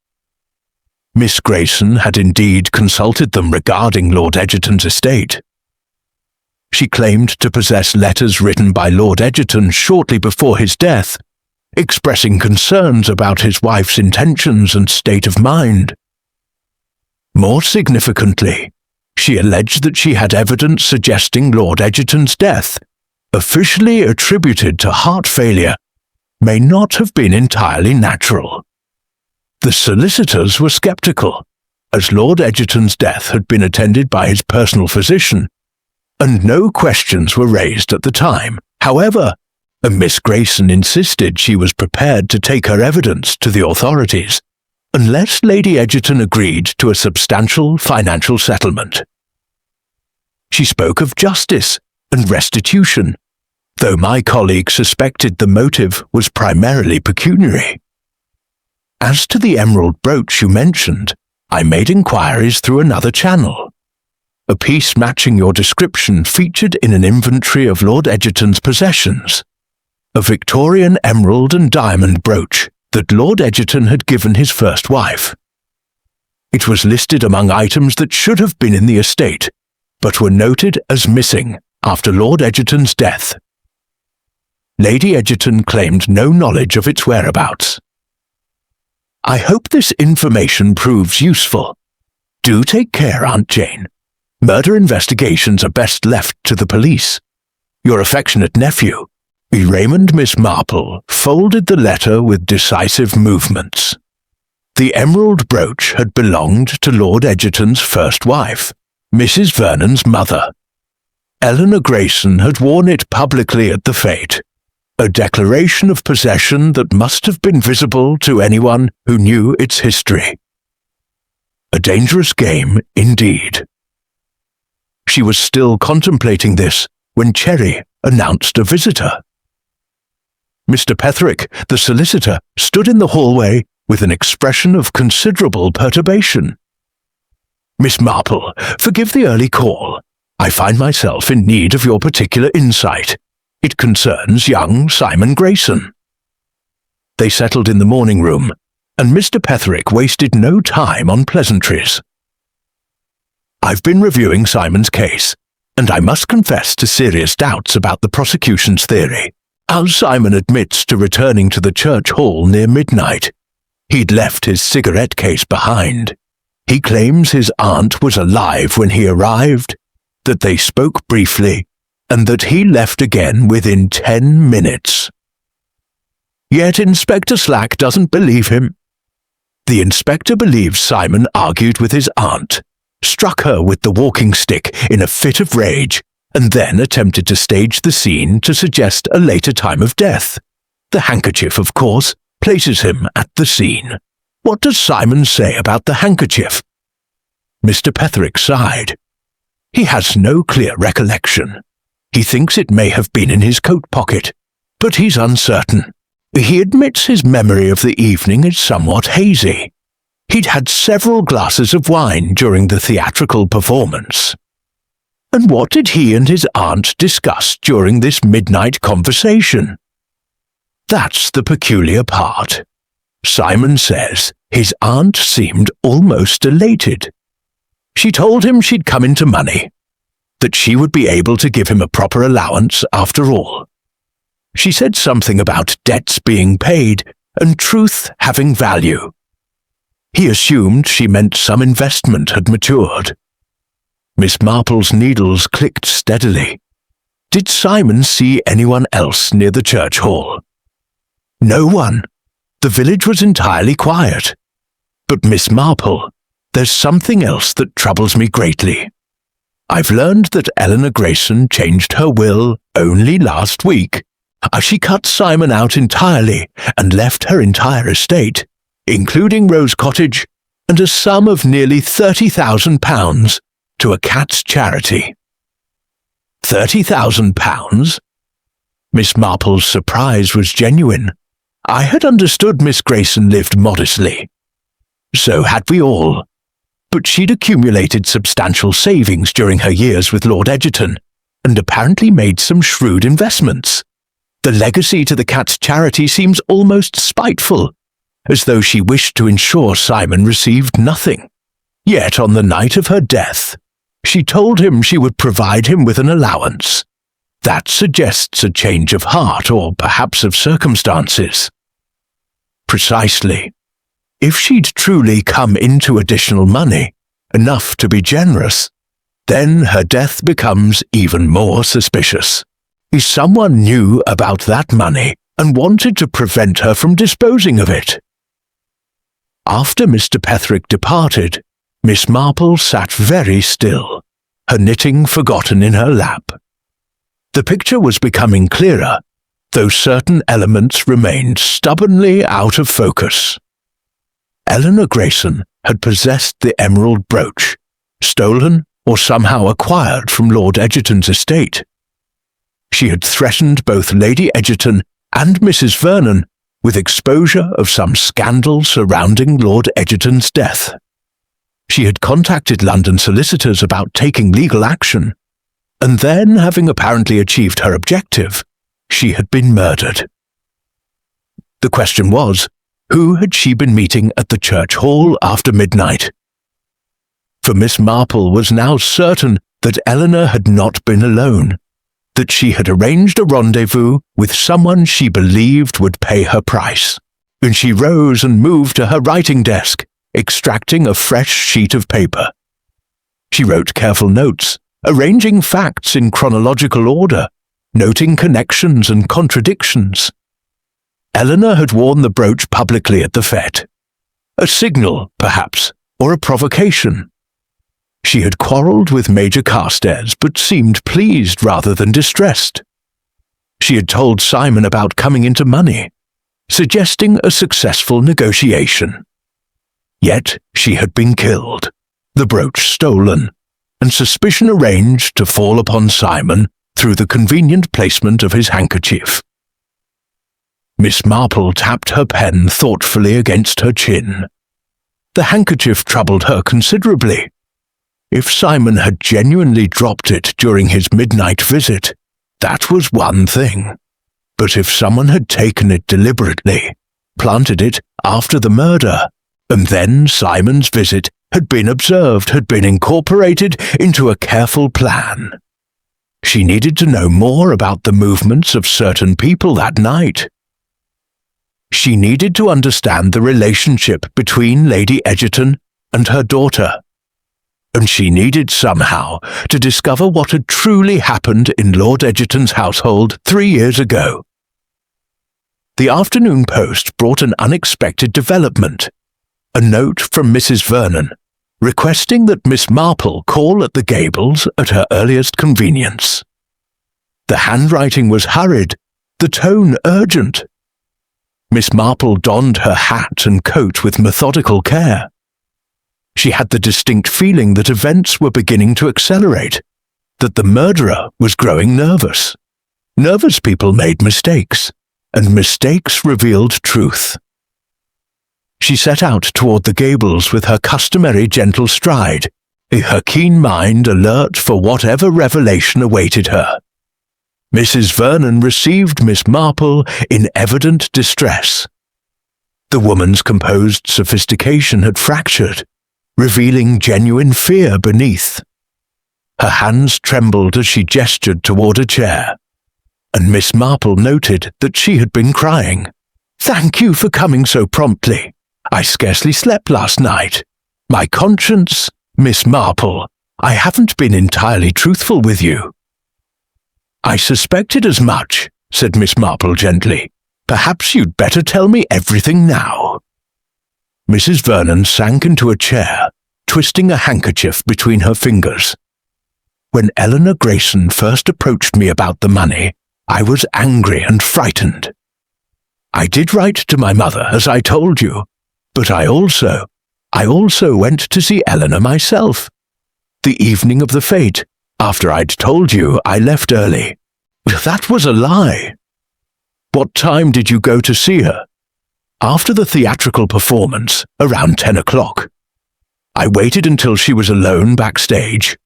Miss Grayson had indeed consulted them regarding Lord Egerton's estate. She claimed to possess letters written by Lord Egerton shortly before his death, expressing concerns about his wife's intentions and state of mind. More significantly, she alleged that she had evidence suggesting Lord Egerton's death, officially attributed to heart failure, may not have been entirely natural. The solicitors were sceptical, as Lord Egerton's death had been attended by his personal physician, and no questions were raised at the time. However, Miss Grayson insisted she was prepared to take her evidence to the authorities, unless Lady Egerton agreed to a substantial financial settlement. She spoke of justice and restitution, though my colleague suspected the motive was primarily pecuniary. As to the emerald brooch you mentioned, I made inquiries through another channel. A piece matching your description featured in an inventory of Lord Egerton's possessions, a Victorian emerald and diamond brooch that Lord Egerton had given his first wife. It was listed among items that should have been in the estate, but were noted as missing after Lord Egerton's death. Lady Egerton claimed no knowledge of its whereabouts. I hope this information proves useful. Do take care, Aunt Jane. Murder investigations are best left to the police. Your affectionate nephew, Raymond. Miss Marple folded the letter with decisive movements. The emerald brooch had belonged to Lord Egerton's first wife, Mrs. Vernon's mother. Eleanor Grayson had worn it publicly at the fete, a declaration of possession that must have been visible to anyone who knew its history. A dangerous game indeed. She was still contemplating this when Cherry announced a visitor. Mr. Petherick, the solicitor, stood in the hallway with an expression of considerable perturbation. Miss Marple, forgive the early call. I find myself in need of your particular insight. It concerns young Simon Grayson. They settled in the morning room, and Mr. Petherick wasted no time on pleasantries. I've been reviewing Simon's case, and I must confess to serious doubts about the prosecution's theory. As Simon admits to returning to the church hall near midnight, he'd left his cigarette case behind. He claims his aunt was alive when he arrived, that they spoke briefly, and that he left again within 10 minutes. Yet Inspector Slack doesn't believe him. The inspector believes Simon argued with his aunt, struck her with the walking stick in a fit of rage, and then attempted to stage the scene to suggest a later time of death. The handkerchief, of course, places him at the scene. What does Simon say about the handkerchief? Mr. Petherick sighed. He has no clear recollection. He thinks it may have been in his coat pocket, but he's uncertain. He admits his memory of the evening is somewhat hazy. He'd had several glasses of wine during the theatrical performance. And what did he and his aunt discuss during this midnight conversation? That's the peculiar part. Simon says his aunt seemed almost elated. She told him she'd come into money, that she would be able to give him a proper allowance after all. She said something about debts being paid and truth having value. He assumed she meant some investment had matured. Miss Marple's needles clicked steadily. Did Simon see anyone else near the church hall? No one. The village was entirely quiet. But Miss Marple, there's something else that troubles me greatly. I've learned that Eleanor Grayson changed her will only last week. She cut Simon out entirely and left her entire estate, including Rose Cottage, and a sum of nearly £30,000 to a cat's charity. £30,000? Miss Marple's surprise was genuine. I had understood Miss Grayson lived modestly. So had we all. But she'd accumulated substantial savings during her years with Lord Egerton, and apparently made some shrewd investments. The legacy to the cat's charity seems almost spiteful, as though she wished to ensure Simon received nothing. Yet on the night of her death, she told him she would provide him with an allowance. That suggests a change of heart, or perhaps of circumstances. Precisely. If she'd truly come into additional money, enough to be generous, then her death becomes even more suspicious. If someone knew about that money and wanted to prevent her from disposing of it. After Mr. Petherick departed, Miss Marple sat very still, her knitting forgotten in her lap. The picture was becoming clearer, though certain elements remained stubbornly out of focus. Eleanor Grayson had possessed the emerald brooch, stolen or somehow acquired from Lord Egerton's estate. She had threatened both Lady Egerton and Mrs. Vernon with exposure of some scandal surrounding Lord Egerton's death. She had contacted London solicitors about taking legal action, and then, having apparently achieved her objective, she had been murdered. The question was, who had she been meeting at the church hall after midnight? For Miss Marple was now certain that Eleanor had not been alone, that she had arranged a rendezvous with someone she believed would pay her price, and she rose and moved to her writing desk, extracting a fresh sheet of paper. She wrote careful notes, arranging facts in chronological order, noting connections and contradictions. Eleanor had worn the brooch publicly at the fete. A signal, perhaps, or a provocation. She had quarrelled with Major Carstairs, but seemed pleased rather than distressed. She had told Simon about coming into money, suggesting a successful negotiation. Yet she had been killed, the brooch stolen, and suspicion arranged to fall upon Simon through the convenient placement of his handkerchief. Miss Marple tapped her pen thoughtfully against her chin. The handkerchief troubled her considerably. If Simon had genuinely dropped it during his midnight visit, that was one thing. But if someone had taken it deliberately, planted it after the murder, and then Simon's visit had been observed, had been incorporated into a careful plan. She needed to know more about the movements of certain people that night. She needed to understand the relationship between Lady Egerton and her daughter. And she needed somehow to discover what had truly happened in Lord Egerton's household 3 years ago. The afternoon post brought an unexpected development. A note from Mrs. Vernon, requesting that Miss Marple call at the Gables at her earliest convenience. The handwriting was hurried, the tone urgent. Miss Marple donned her hat and coat with methodical care. She had the distinct feeling that events were beginning to accelerate, that the murderer was growing nervous. Nervous people made mistakes, and mistakes revealed truth. She set out toward the Gables with her customary gentle stride, her keen mind alert for whatever revelation awaited her. Mrs. Vernon received Miss Marple in evident distress. The woman's composed sophistication had fractured, revealing genuine fear beneath. Her hands trembled as she gestured toward a chair, and Miss Marple noted that she had been crying. "Thank you for coming so promptly. I scarcely slept last night. My conscience, Miss Marple, I haven't been entirely truthful with you." "I suspected as much," said Miss Marple gently. "Perhaps you'd better tell me everything now." Mrs. Vernon sank into a chair, twisting a handkerchief between her fingers. "When Eleanor Grayson first approached me about the money, I was angry and frightened. I did write to my mother, as I told you, but I also went to see Eleanor myself. The evening of the fete, after I'd told you, I left early." "That was a lie." "What time did you go to see her?" "After the theatrical performance, around 10 o'clock. I waited until she was alone backstage.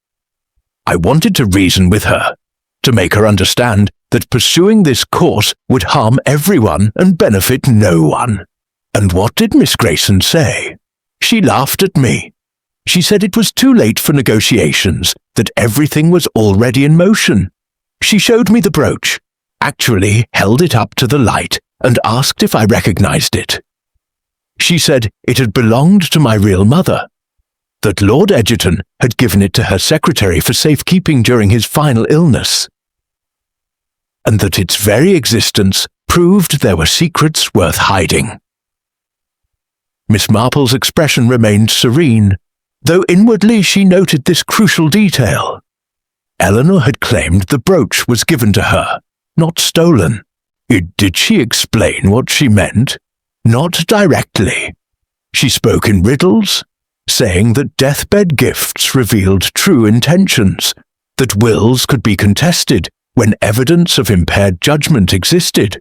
I wanted to reason with her, to make her understand that pursuing this course would harm everyone and benefit no one. And what did Miss Grayson say? She laughed at me. She said it was too late for negotiations, that everything was already in motion. She showed me the brooch, actually held it up to the light, and asked if I recognized it. She said it had belonged to my real mother, that Lord Egerton had given it to her secretary for safekeeping during his final illness, and that its very existence proved there were secrets worth hiding." Miss Marple's expression remained serene, though inwardly she noted this crucial detail. Eleanor had claimed the brooch was given to her, not stolen. Did she explain what she meant? Not directly. She spoke in riddles, saying that deathbed gifts revealed true intentions, that wills could be contested when evidence of impaired judgment existed.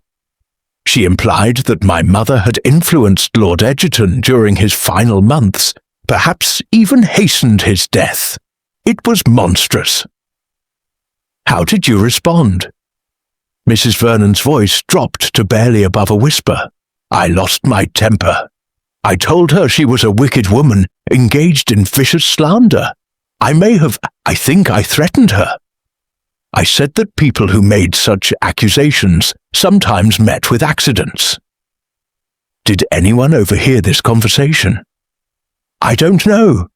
She implied that my mother had influenced Lord Egerton during his final months, perhaps even hastened his death. It was monstrous. "How did you respond?" Mrs. Vernon's voice dropped to barely above a whisper. "I lost my temper. I told her she was a wicked woman, engaged in vicious slander. I think I threatened her. I said that people who made such accusations sometimes met with accidents." "Did anyone overhear this conversation?" "I don't know.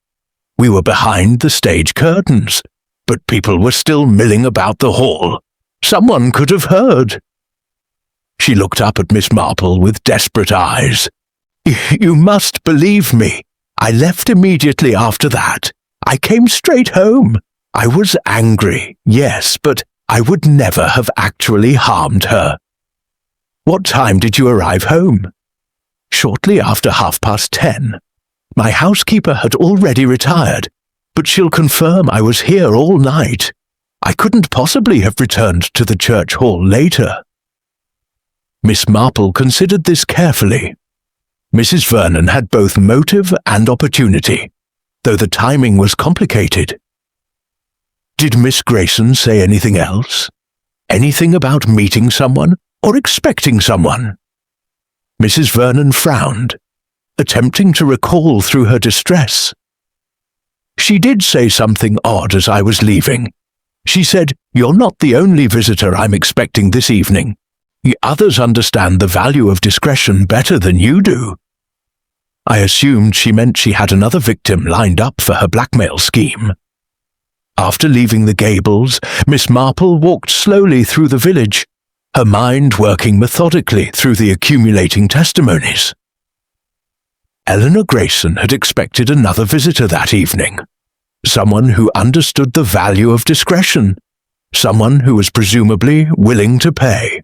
We were behind the stage curtains, but people were still milling about the hall. Someone could have heard." She looked up at Miss Marple with desperate eyes. "You must believe me. I left immediately after that. I came straight home. I was angry, yes, but I would never have actually harmed her." "What time did you arrive home?" "Shortly after 10:30. My housekeeper had already retired, but she'll confirm I was here all night. I couldn't possibly have returned to the church hall later." Miss Marple considered this carefully. Mrs. Vernon had both motive and opportunity, though the timing was complicated. "Did Miss Grayson say anything else? Anything about meeting someone or expecting someone?" Mrs. Vernon frowned, attempting to recall through her distress. "She did say something odd as I was leaving. She said, 'You're not the only visitor I'm expecting this evening. Others understand the value of discretion better than you do.' I assumed she meant she had another victim lined up for her blackmail scheme." After leaving the Gables, Miss Marple walked slowly through the village, her mind working methodically through the accumulating testimonies. Eleanor Grayson had expected another visitor that evening, someone who understood the value of discretion, someone who was presumably willing to pay.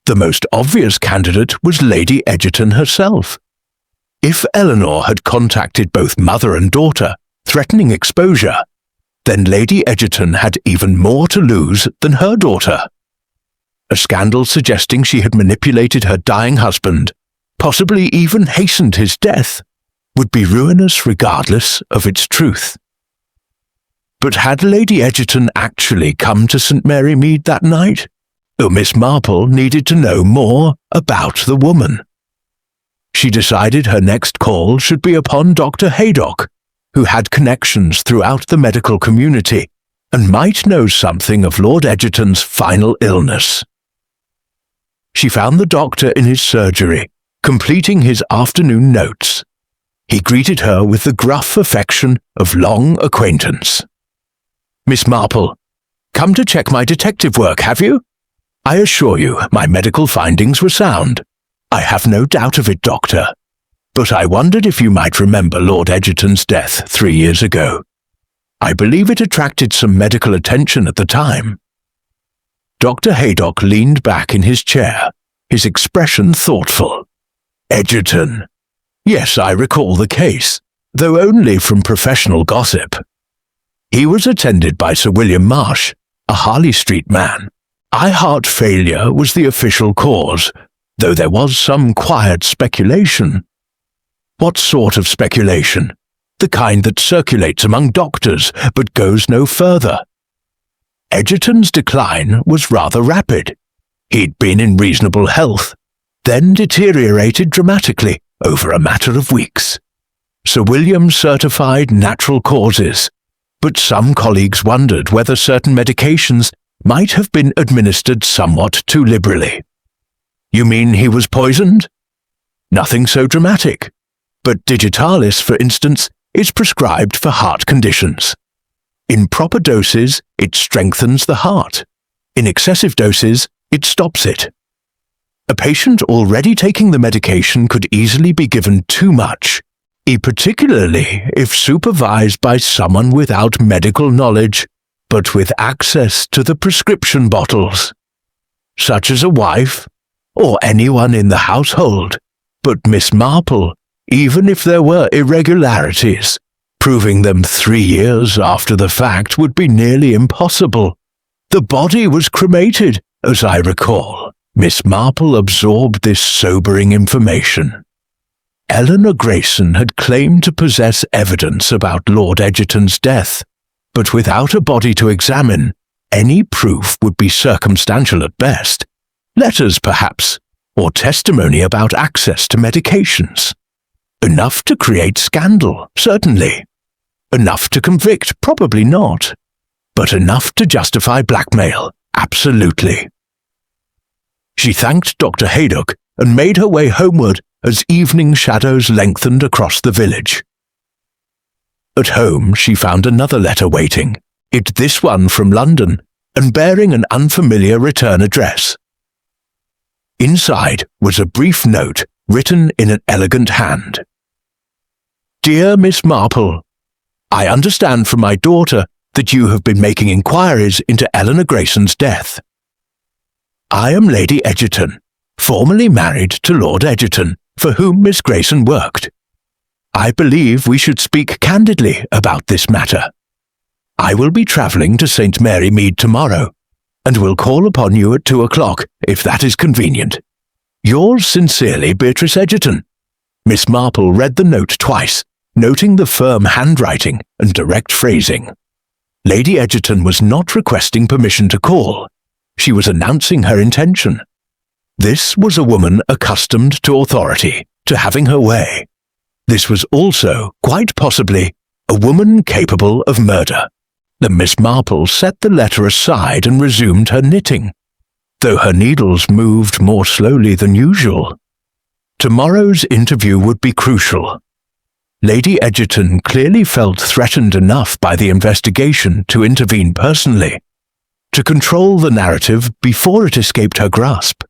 The most obvious candidate was Lady Egerton herself. If Eleanor had contacted both mother and daughter, threatening exposure, then Lady Egerton had even more to lose than her daughter. A scandal suggesting she had manipulated her dying husband, possibly even hastened his death, would be ruinous regardless of its truth. But had Lady Egerton actually come to St. Mary Mead that night? Or Miss Marple needed to know more about the woman. She decided her next call should be upon Dr. Haydock, who had connections throughout the medical community and might know something of Lord Egerton's final illness. She found the doctor in his surgery, completing his afternoon notes. He greeted her with the gruff affection of long acquaintance. "Miss Marple, come to check my detective work, have you? I assure you my medical findings were sound. I have no doubt of it, Doctor. But I wondered if you might remember Lord Egerton's death 3 years ago. I believe it attracted some medical attention at the time." Dr. Haydock leaned back in his chair, his expression thoughtful. "Egerton. Yes, I recall the case, though only from professional gossip. He was attended by Sir William Marsh, a Harley Street man. Heart failure was the official cause, though there was some quiet speculation." "What sort of speculation?" "The kind that circulates among doctors, but goes no further." Egerton's decline was rather rapid. He'd been in reasonable health, then deteriorated dramatically over a matter of weeks. Sir William certified natural causes, but some colleagues wondered whether certain medications might have been administered somewhat too liberally. "You mean he was poisoned?" "Nothing so dramatic. But digitalis, for instance, is prescribed for heart conditions. In proper doses, it strengthens the heart. In excessive doses, it stops it. A patient already taking the medication could easily be given too much, particularly if supervised by someone without medical knowledge, but with access to the prescription bottles, such as a wife or anyone in the household. But Miss Marple, even if there were irregularities, proving them 3 years after the fact would be nearly impossible. The body was cremated, as I recall." Miss Marple absorbed this sobering information. Eleanor Grayson had claimed to possess evidence about Lord Egerton's death, but without a body to examine, any proof would be circumstantial at best. Letters, perhaps, or testimony about access to medications. Enough to create scandal, certainly. Enough to convict, probably not. But enough to justify blackmail, absolutely. She thanked Dr. Haydock and made her way homeward as evening shadows lengthened across the village. At home, she found another letter waiting, this one from London, and bearing an unfamiliar return address. Inside was a brief note written in an elegant hand. "Dear Miss Marple, I understand from my daughter that you have been making inquiries into Eleanor Grayson's death. I am Lady Egerton, formerly married to Lord Egerton, for whom Miss Grayson worked. I believe we should speak candidly about this matter. I will be travelling to St. Mary Mead tomorrow, and will call upon you at 2:00, if that is convenient. Yours sincerely, Beatrice Egerton." Miss Marple read the note twice, noting the firm handwriting and direct phrasing. Lady Egerton was not requesting permission to call. She was announcing her intention. This was a woman accustomed to authority, to having her way. This was also, quite possibly, a woman capable of murder. Then Miss Marple set the letter aside and resumed her knitting, though her needles moved more slowly than usual. Tomorrow's interview would be crucial. Lady Egerton clearly felt threatened enough by the investigation to intervene personally, to control the narrative before it escaped her grasp.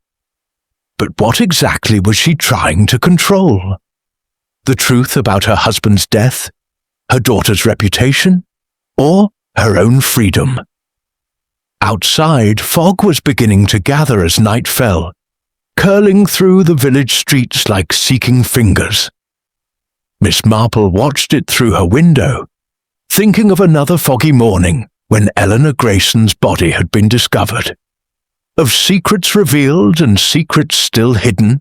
But what exactly was she trying to control? The truth about her husband's death, her daughter's reputation, or her own freedom? Outside, fog was beginning to gather as night fell, curling through the village streets like seeking fingers. Miss Marple watched it through her window, thinking of another foggy morning when Eleanor Grayson's body had been discovered, of secrets revealed and secrets still hidden.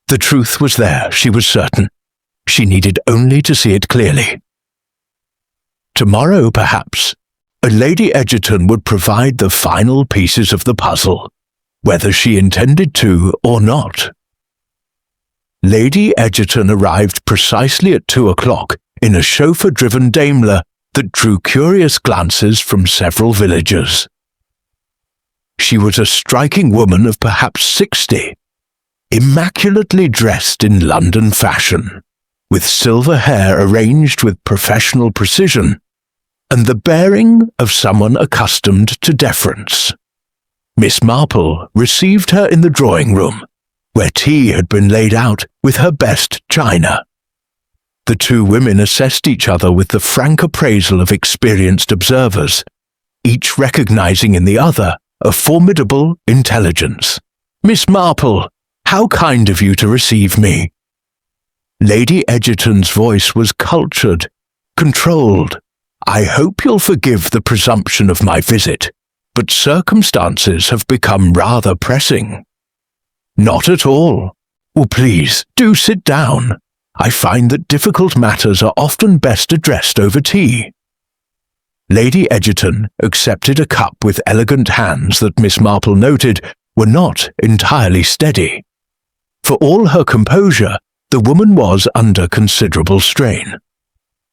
The truth was there, she was certain. She needed only to see it clearly. Tomorrow, perhaps, Lady Egerton would provide the final pieces of the puzzle, whether she intended to or not. Lady Egerton arrived precisely at 2 o'clock in a chauffeur-driven Daimler that drew curious glances from several villagers. She was a striking woman of perhaps 60, immaculately dressed in London fashion, with silver hair arranged with professional precision, and the bearing of someone accustomed to deference. Miss Marple received her in the drawing-room, where tea had been laid out with her best china. The two women assessed each other with the frank appraisal of experienced observers, each recognizing in the other a formidable intelligence. "Miss Marple, how kind of you to receive me." Lady Egerton's voice was cultured, controlled. "I hope you'll forgive the presumption of my visit, but circumstances have become rather pressing." "Not at all. Well, please, do sit down. I find that difficult matters are often best addressed over tea." Lady Egerton accepted a cup with elegant hands that Miss Marple noted were not entirely steady. For all her composure, the woman was under considerable strain.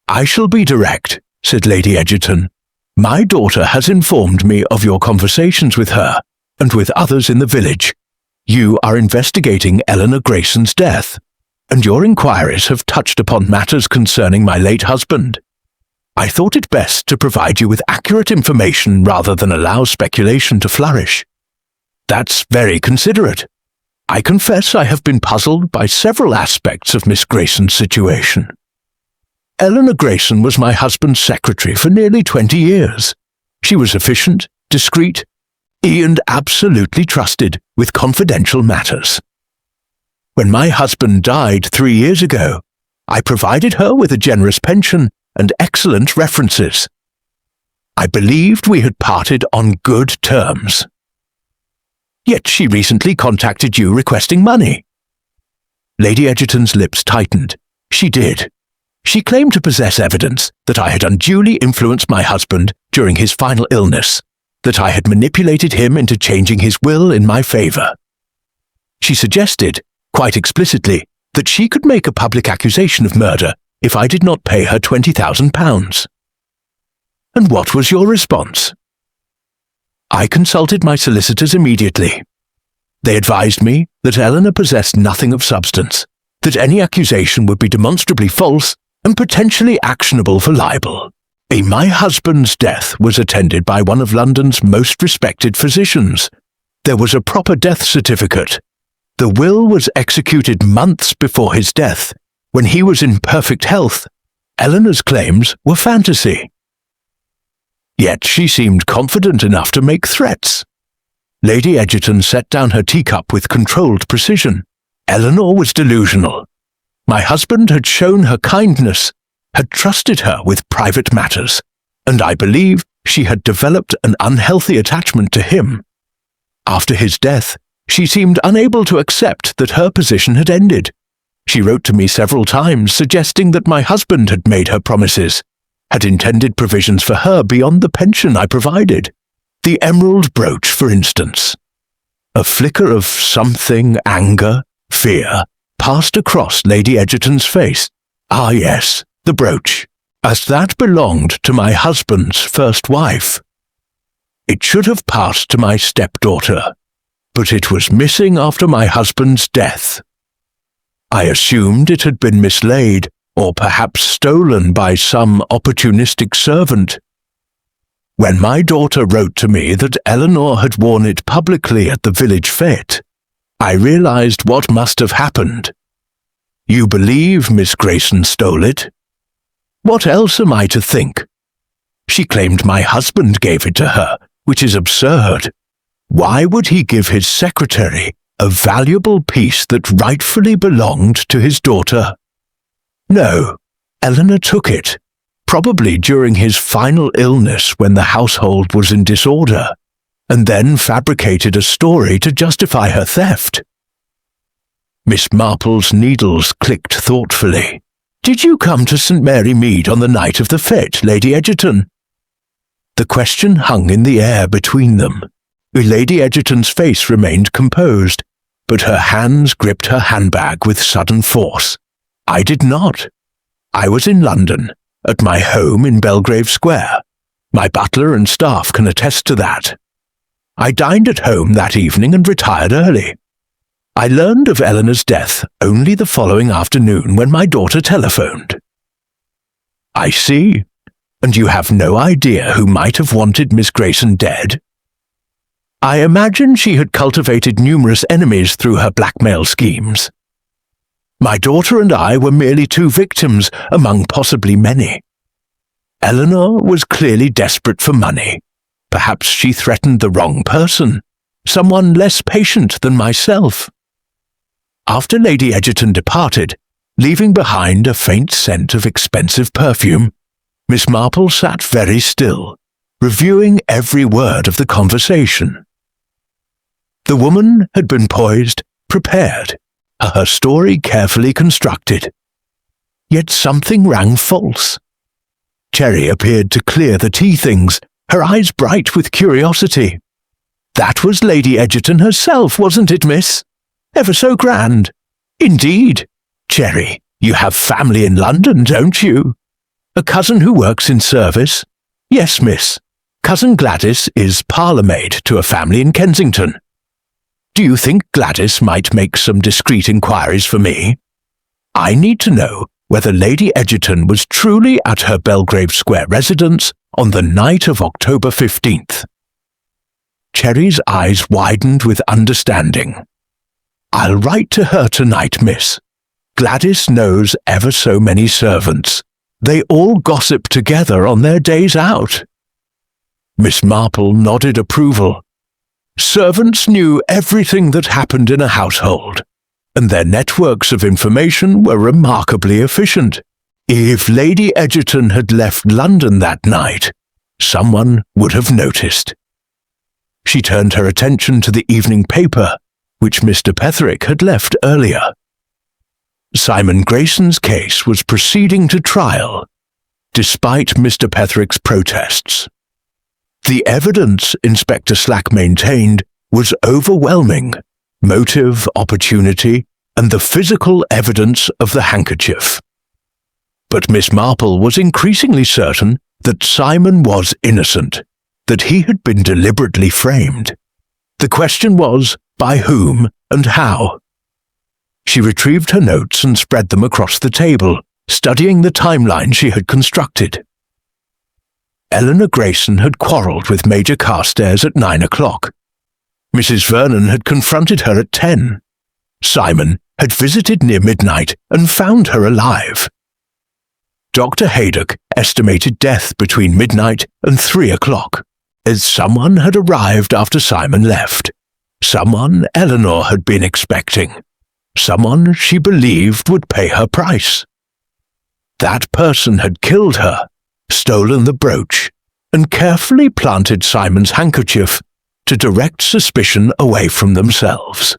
"I shall be direct," said Lady Egerton. "My daughter has informed me of your conversations with her, and with others in the village. You are investigating Eleanor Grayson's death, and your inquiries have touched upon matters concerning my late husband. I thought it best to provide you with accurate information rather than allow speculation to flourish." "That's very considerate. I confess I have been puzzled by several aspects of Miss Grayson's situation. Eleanor Grayson was my husband's secretary for nearly 20 years. She was efficient, discreet, and absolutely trusted with confidential matters. When my husband died 3 years ago, I provided her with a generous pension and excellent references. I believed we had parted on good terms. Yet she recently contacted you requesting money." Lady Egerton's lips tightened. She did. She claimed to possess evidence that I had unduly influenced my husband during his final illness, that I had manipulated him into changing his will in my favor. She suggested, quite explicitly, that she could make a public accusation of murder if I did not pay her £20,000. And what was your response? I consulted my solicitors immediately. They advised me that Eleanor possessed nothing of substance, that any accusation would be demonstrably false and potentially actionable for libel. My husband's death was attended by one of London's most respected physicians. There was a proper death certificate. The will was executed months before his death, when he was in perfect health. Eleanor's claims were fantasy. Yet she seemed confident enough to make threats. Lady Egerton set down her teacup with controlled precision. Eleanor was delusional. My husband had shown her kindness, had trusted her with private matters, and I believe she had developed an unhealthy attachment to him. After his death, she seemed unable to accept that her position had ended. She wrote to me several times suggesting that my husband had made her promises, had intended provisions for her beyond the pension I provided. The emerald brooch, for instance. A flicker of something, anger, fear, passed across Lady Egerton's face. Ah, yes, the brooch, as that belonged to my husband's first wife. It should have passed to my stepdaughter, but it was missing after my husband's death. I assumed it had been mislaid, or perhaps stolen by some opportunistic servant. When my daughter wrote to me that Eleanor had worn it publicly at the village fete, I realized what must have happened. You believe Miss Grayson stole it? What else am I to think? She claimed my husband gave it to her, which is absurd. Why would he give his secretary a valuable piece that rightfully belonged to his daughter? No, Eleanor took it, probably during his final illness when the household was in disorder, and then fabricated a story to justify her theft. Miss Marple's needles clicked thoughtfully. "Did you come to St. Mary Mead on the night of the fete, Lady Egerton?" The question hung in the air between them. Lady Egerton's face remained composed, but her hands gripped her handbag with sudden force. "I did not. I was in London, at my home in Belgrave Square. My butler and staff can attest to that. I dined at home that evening and retired early. I learned of Eleanor's death only the following afternoon when my daughter telephoned." "I see. And you have no idea who might have wanted Miss Grayson dead?" "I imagine she had cultivated numerous enemies through her blackmail schemes. My daughter and I were merely two victims among possibly many. Eleanor was clearly desperate for money. Perhaps she threatened the wrong person, someone less patient than myself." After Lady Egerton departed, leaving behind a faint scent of expensive perfume, Miss Marple sat very still, reviewing every word of the conversation. The woman had been poised, prepared, her story carefully constructed. Yet something rang false. Cherry appeared to clear the tea things, her eyes bright with curiosity. "That was Lady Egerton herself, wasn't it, miss? Ever so grand. Indeed. Cherry, you have family in London, don't you? A cousin who works in service?" "Yes, miss. Cousin Gladys is parlour-maid to a family in Kensington." "Do you think Gladys might make some discreet inquiries for me? I need to know whether Lady Egerton was truly at her Belgrave Square residence on the night of October 15th. Cherry's eyes widened with understanding. "I'll write to her tonight, miss. Gladys knows ever so many servants. They all gossip together on their days out." Miss Marple nodded approval. Servants knew everything that happened in a household, and their networks of information were remarkably efficient. If Lady Egerton had left London that night, someone would have noticed. She turned her attention to the evening paper, which Mr. Petherick had left earlier. Simon Grayson's case was proceeding to trial, despite Mr. Petherick's protests. The evidence Inspector Slack maintained was overwhelming: motive, opportunity, and the physical evidence of the handkerchief. But Miss Marple was increasingly certain that Simon was innocent, that he had been deliberately framed. The question was, by whom and how? She retrieved her notes and spread them across the table, studying the timeline she had constructed. Eleanor Grayson had quarrelled with Major Carstairs at 9 o'clock. Mrs. Vernon had confronted her at 10. Simon had visited near midnight and found her alive. Dr. Haydock estimated death between midnight and 3 o'clock, as someone had arrived after Simon left. Someone Eleanor had been expecting. Someone she believed would pay her price. That person had killed her, stolen the brooch, and carefully planted Simon's handkerchief to direct suspicion away from themselves.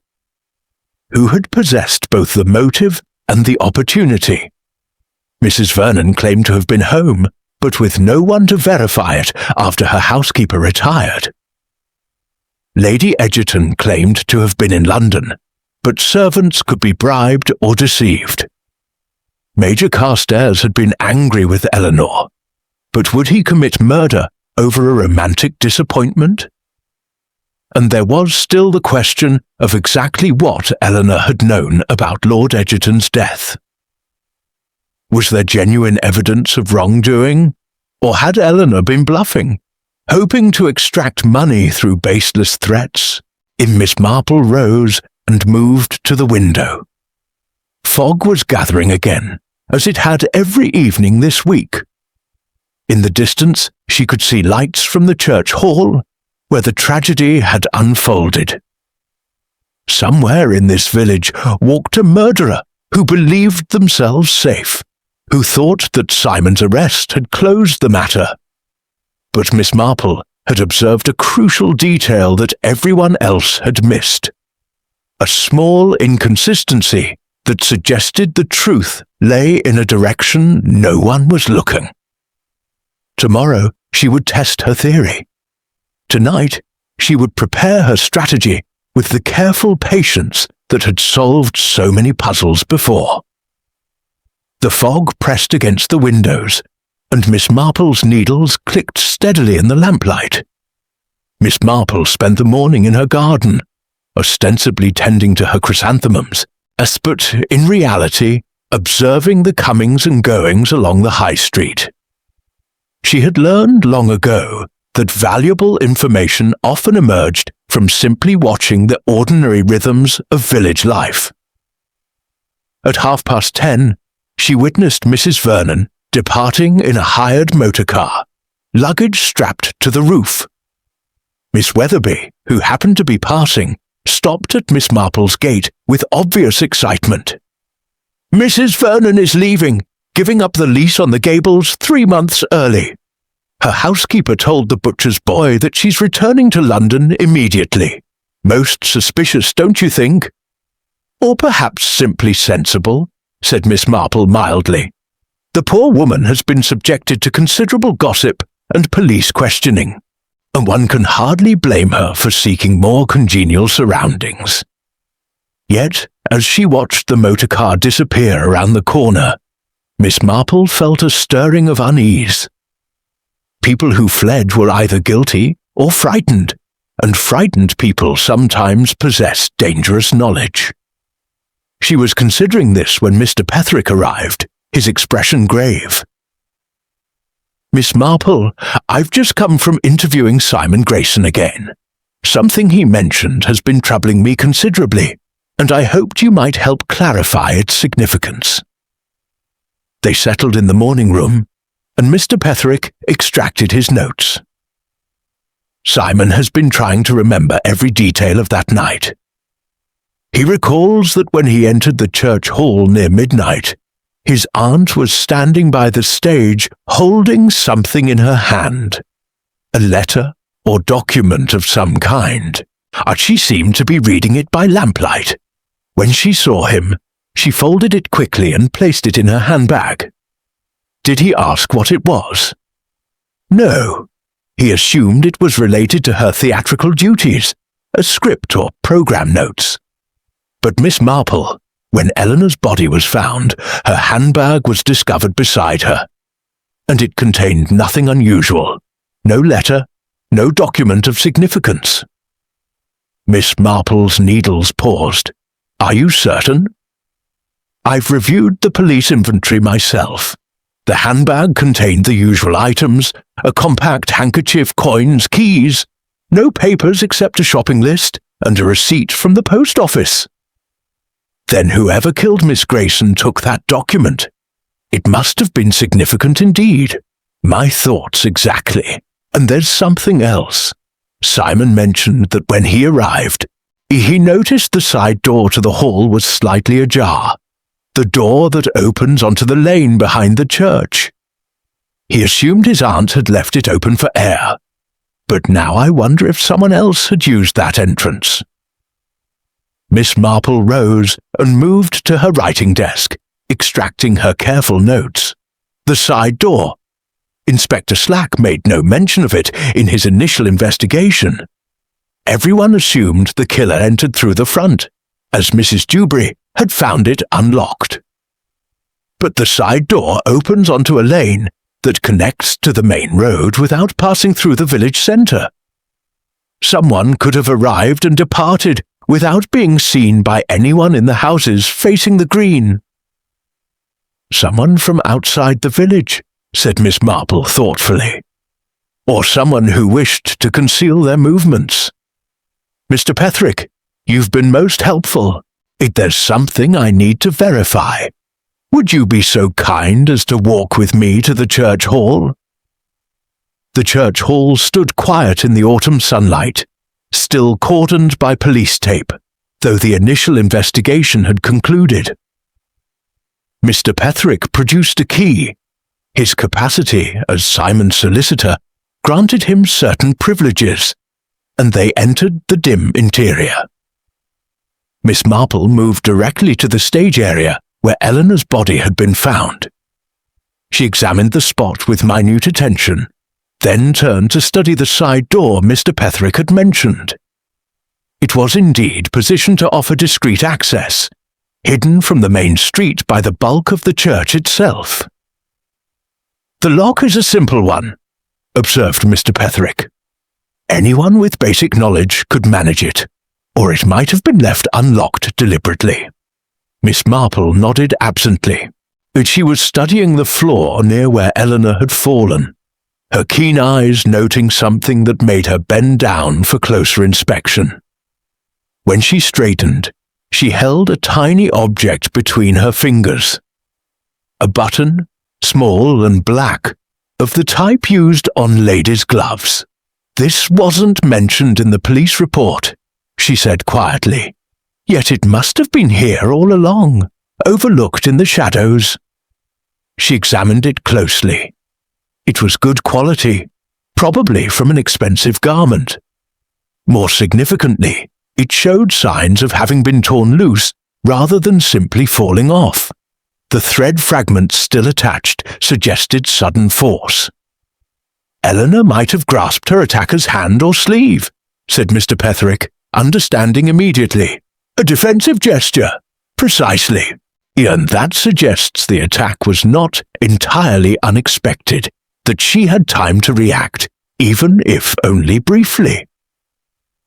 Who had possessed both the motive and the opportunity? Mrs. Vernon claimed to have been home, but with no one to verify it after her housekeeper retired. Lady Egerton claimed to have been in London, but servants could be bribed or deceived. Major Carstairs had been angry with Eleanor, but would he commit murder over a romantic disappointment? And there was still the question of exactly what Eleanor had known about Lord Egerton's death. Was there genuine evidence of wrongdoing, or had Eleanor been bluffing, hoping to extract money through baseless threats? Miss Marple rose and moved to the window. Fog was gathering again, as it had every evening this week. In the distance, she could see lights from the church hall, where the tragedy had unfolded. Somewhere in this village walked a murderer who believed themselves safe, who thought that Simon's arrest had closed the matter. But Miss Marple had observed a crucial detail that everyone else had missed. A small inconsistency that suggested the truth lay in a direction no one was looking. Tomorrow she would test her theory. Tonight she would prepare her strategy with the careful patience that had solved so many puzzles before. The fog pressed against the windows, and Miss Marple's needles clicked steadily in the lamplight. Miss Marple spent the morning in her garden, ostensibly tending to her chrysanthemums, but in reality observing the comings and goings along the high street. She had learned long ago that valuable information often emerged from simply watching the ordinary rhythms of village life. At 10:30, she witnessed Mrs. Vernon departing in a hired motor car, luggage strapped to the roof. Miss Weatherby, who happened to be passing, stopped at Miss Marple's gate with obvious excitement. "Mrs. Vernon is leaving, giving up the lease on the Gables 3 months early. Her housekeeper told the butcher's boy that she's returning to London immediately. Most suspicious, don't you think? Or perhaps simply sensible," said Miss Marple mildly. "The poor woman has been subjected to considerable gossip and police questioning, and one can hardly blame her for seeking more congenial surroundings." Yet, as she watched the motor car disappear around the corner, Miss Marple felt a stirring of unease. People who fled were either guilty or frightened, and frightened people sometimes possess dangerous knowledge. She was considering this when Mr. Petherick arrived, his expression grave. "Miss Marple, I've just come from interviewing Simon Grayson again. Something he mentioned has been troubling me considerably, and I hoped you might help clarify its significance." They settled in the morning room, and Mr. Petherick extracted his notes. Simon has been trying to remember every detail of that night. He recalls that when he entered the church hall near midnight, his aunt was standing by the stage holding something in her hand, a letter or document of some kind, and she seemed to be reading it by lamplight. When she saw him, she folded it quickly and placed it in her handbag. Did he ask what it was? No. He assumed it was related to her theatrical duties, a script or program notes. But Miss Marple, when Eleanor's body was found, her handbag was discovered beside her, and it contained nothing unusual, no letter, no document of significance. Miss Marple's needles paused. "Are you certain?" "I've reviewed the police inventory myself. The handbag contained the usual items, a compact handkerchief, coins, keys, no papers except a shopping list, and a receipt from the post office." "Then whoever killed Miss Grayson took that document. It must have been significant indeed. My thoughts exactly. And there's something else. Simon mentioned that when he arrived, he noticed the side door to the hall was slightly ajar, the door that opens onto the lane behind the church. He assumed his aunt had left it open for air, but now I wonder if someone else had used that entrance." Miss Marple rose and moved to her writing desk, extracting her careful notes. The side door. Inspector Slack made no mention of it in his initial investigation. Everyone assumed the killer entered through the front, as Mrs. Dewberry had found it unlocked. But the side door opens onto a lane that connects to the main road without passing through the village centre. Someone could have arrived and departed without being seen by anyone in the houses facing the green. "Someone from outside the village," said Miss Marple thoughtfully. "Or someone who wished to conceal their movements. Mr. Petherick, you've been most helpful. There's something I need to verify. Would you be so kind as to walk with me to the church hall?" The church hall stood quiet in the autumn sunlight, still cordoned by police tape, though the initial investigation had concluded. Mr. Petherick produced a key. His capacity as Simon's solicitor granted him certain privileges, and they entered the dim interior. Miss Marple moved directly to the stage area where Eleanor's body had been found. She examined the spot with minute attention, then turned to study the side door Mr. Petherick had mentioned. It was indeed positioned to offer discreet access, hidden from the main street by the bulk of the church itself. "The lock is a simple one," observed Mr. Petherick. "Anyone with basic knowledge could manage it, or it might have been left unlocked deliberately." Miss Marple nodded absently, but she was studying the floor near where Eleanor had fallen, her keen eyes noting something that made her bend down for closer inspection. When she straightened, she held a tiny object between her fingers. A button, small and black, of the type used on ladies' gloves. "This wasn't mentioned in the police report," she said quietly. "Yet it must have been here all along, overlooked in the shadows." She examined it closely. It was good quality, probably from an expensive garment. More significantly, it showed signs of having been torn loose rather than simply falling off. The thread fragments still attached suggested sudden force. "Eleanor might have grasped her attacker's hand or sleeve," said Mr. Petherick, understanding immediately. "A defensive gesture. Precisely. And that suggests the attack was not entirely unexpected, that she had time to react, even if only briefly."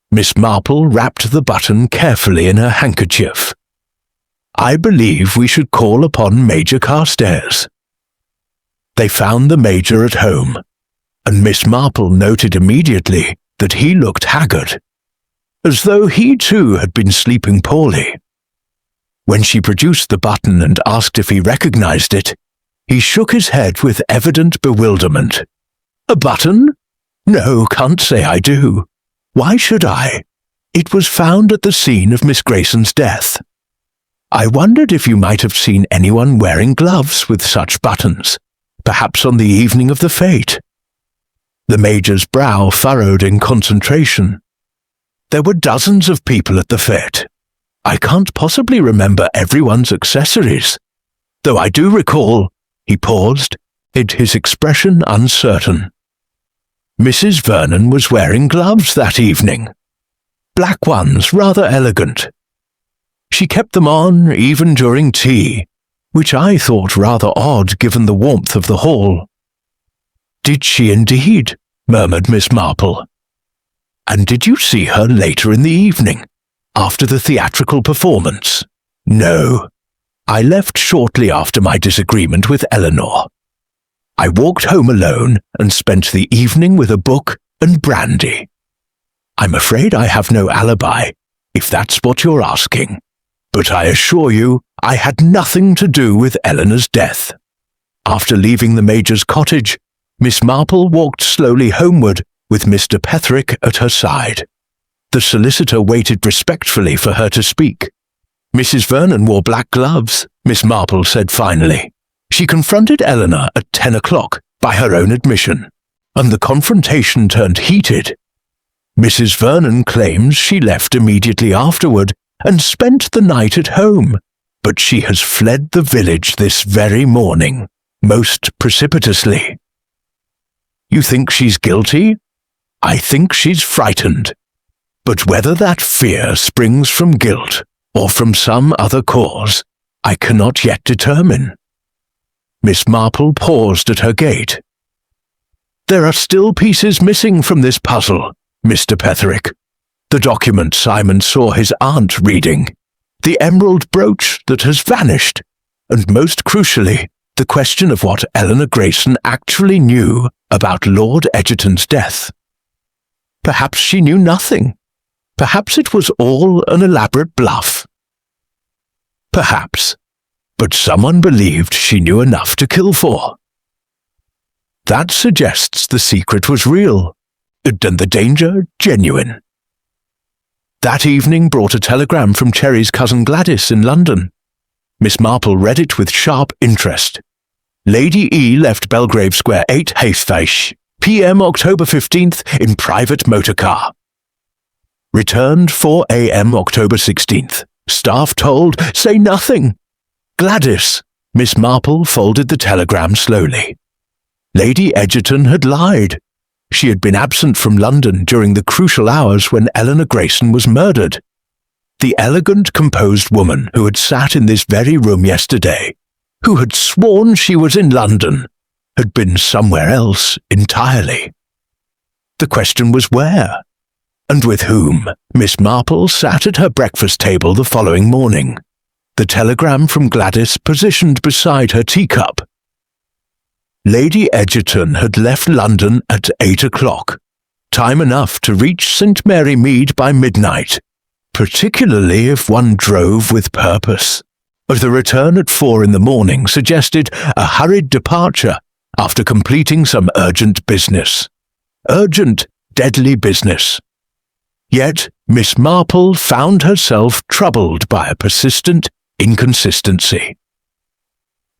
Miss Marple wrapped the button carefully in her handkerchief. "I believe we should call upon Major Carstairs." They found the Major at home, and Miss Marple noted immediately that he looked haggard, as though he too had been sleeping poorly. When she produced the button and asked if he recognized it, he shook his head with evident bewilderment. "A button? No, can't say I do. Why should I? It was found at the scene of Miss Grayson's death. I wondered if you might have seen anyone wearing gloves with such buttons, perhaps on the evening of the fete." The Major's brow furrowed in concentration. "There were dozens of people at the fete. I can't possibly remember everyone's accessories, though I do recall—" He paused, his expression uncertain. "Mrs. Vernon was wearing gloves that evening. Black ones, rather elegant. She kept them on even during tea, which I thought rather odd given the warmth of the hall." "Did she indeed?" murmured Miss Marple. "And did you see her later in the evening, after the theatrical performance?" "No. I left shortly after my disagreement with Eleanor. I walked home alone and spent the evening with a book and brandy. I'm afraid I have no alibi, if that's what you're asking, but I assure you I had nothing to do with Eleanor's death." After leaving the Major's cottage, Miss Marple walked slowly homeward with Mr. Petherick at her side. The solicitor waited respectfully for her to speak. "Mrs. Vernon wore black gloves," Miss Marple said finally. "She confronted Eleanor at 10 o'clock, by her own admission, and the confrontation turned heated. Mrs. Vernon claims she left immediately afterward and spent the night at home, but she has fled the village this very morning, most precipitously. You think she's guilty? I think she's frightened. But whether that fear springs from guilt or from some other cause, I cannot yet determine." Miss Marple paused at her gate. "There are still pieces missing from this puzzle, Mr. Petherick. The document Simon saw his aunt reading, the emerald brooch that has vanished, and most crucially, the question of what Eleanor Grayson actually knew about Lord Egerton's death. Perhaps she knew nothing. Perhaps it was all an elaborate bluff. Perhaps, but someone believed she knew enough to kill for. That suggests the secret was real, and the danger genuine." That evening brought a telegram from Cherry's cousin Gladys in London. Miss Marple read it with sharp interest. "Lady E. left Belgrave Square 8 Haystash, p.m. October 15th in private motor car. Returned 4 a.m. October 16th, Staff told, say nothing. Gladys. Miss Marple folded the telegram slowly. Lady Egerton had lied. She had been absent from London during the crucial hours when Eleanor Grayson was murdered. The elegant, composed woman who had sat in this very room yesterday, who had sworn she was in London, had been somewhere else entirely. The question was where, and with whom. Miss Marple sat at her breakfast table the following morning, the telegram from Gladys positioned beside her teacup. Lady Egerton had left London at 8 o'clock, time enough to reach St. Mary Mead by midnight, particularly if one drove with purpose. But the return at 4 in the morning suggested a hurried departure after completing some urgent business. Urgent, deadly business. Yet Miss Marple found herself troubled by a persistent inconsistency.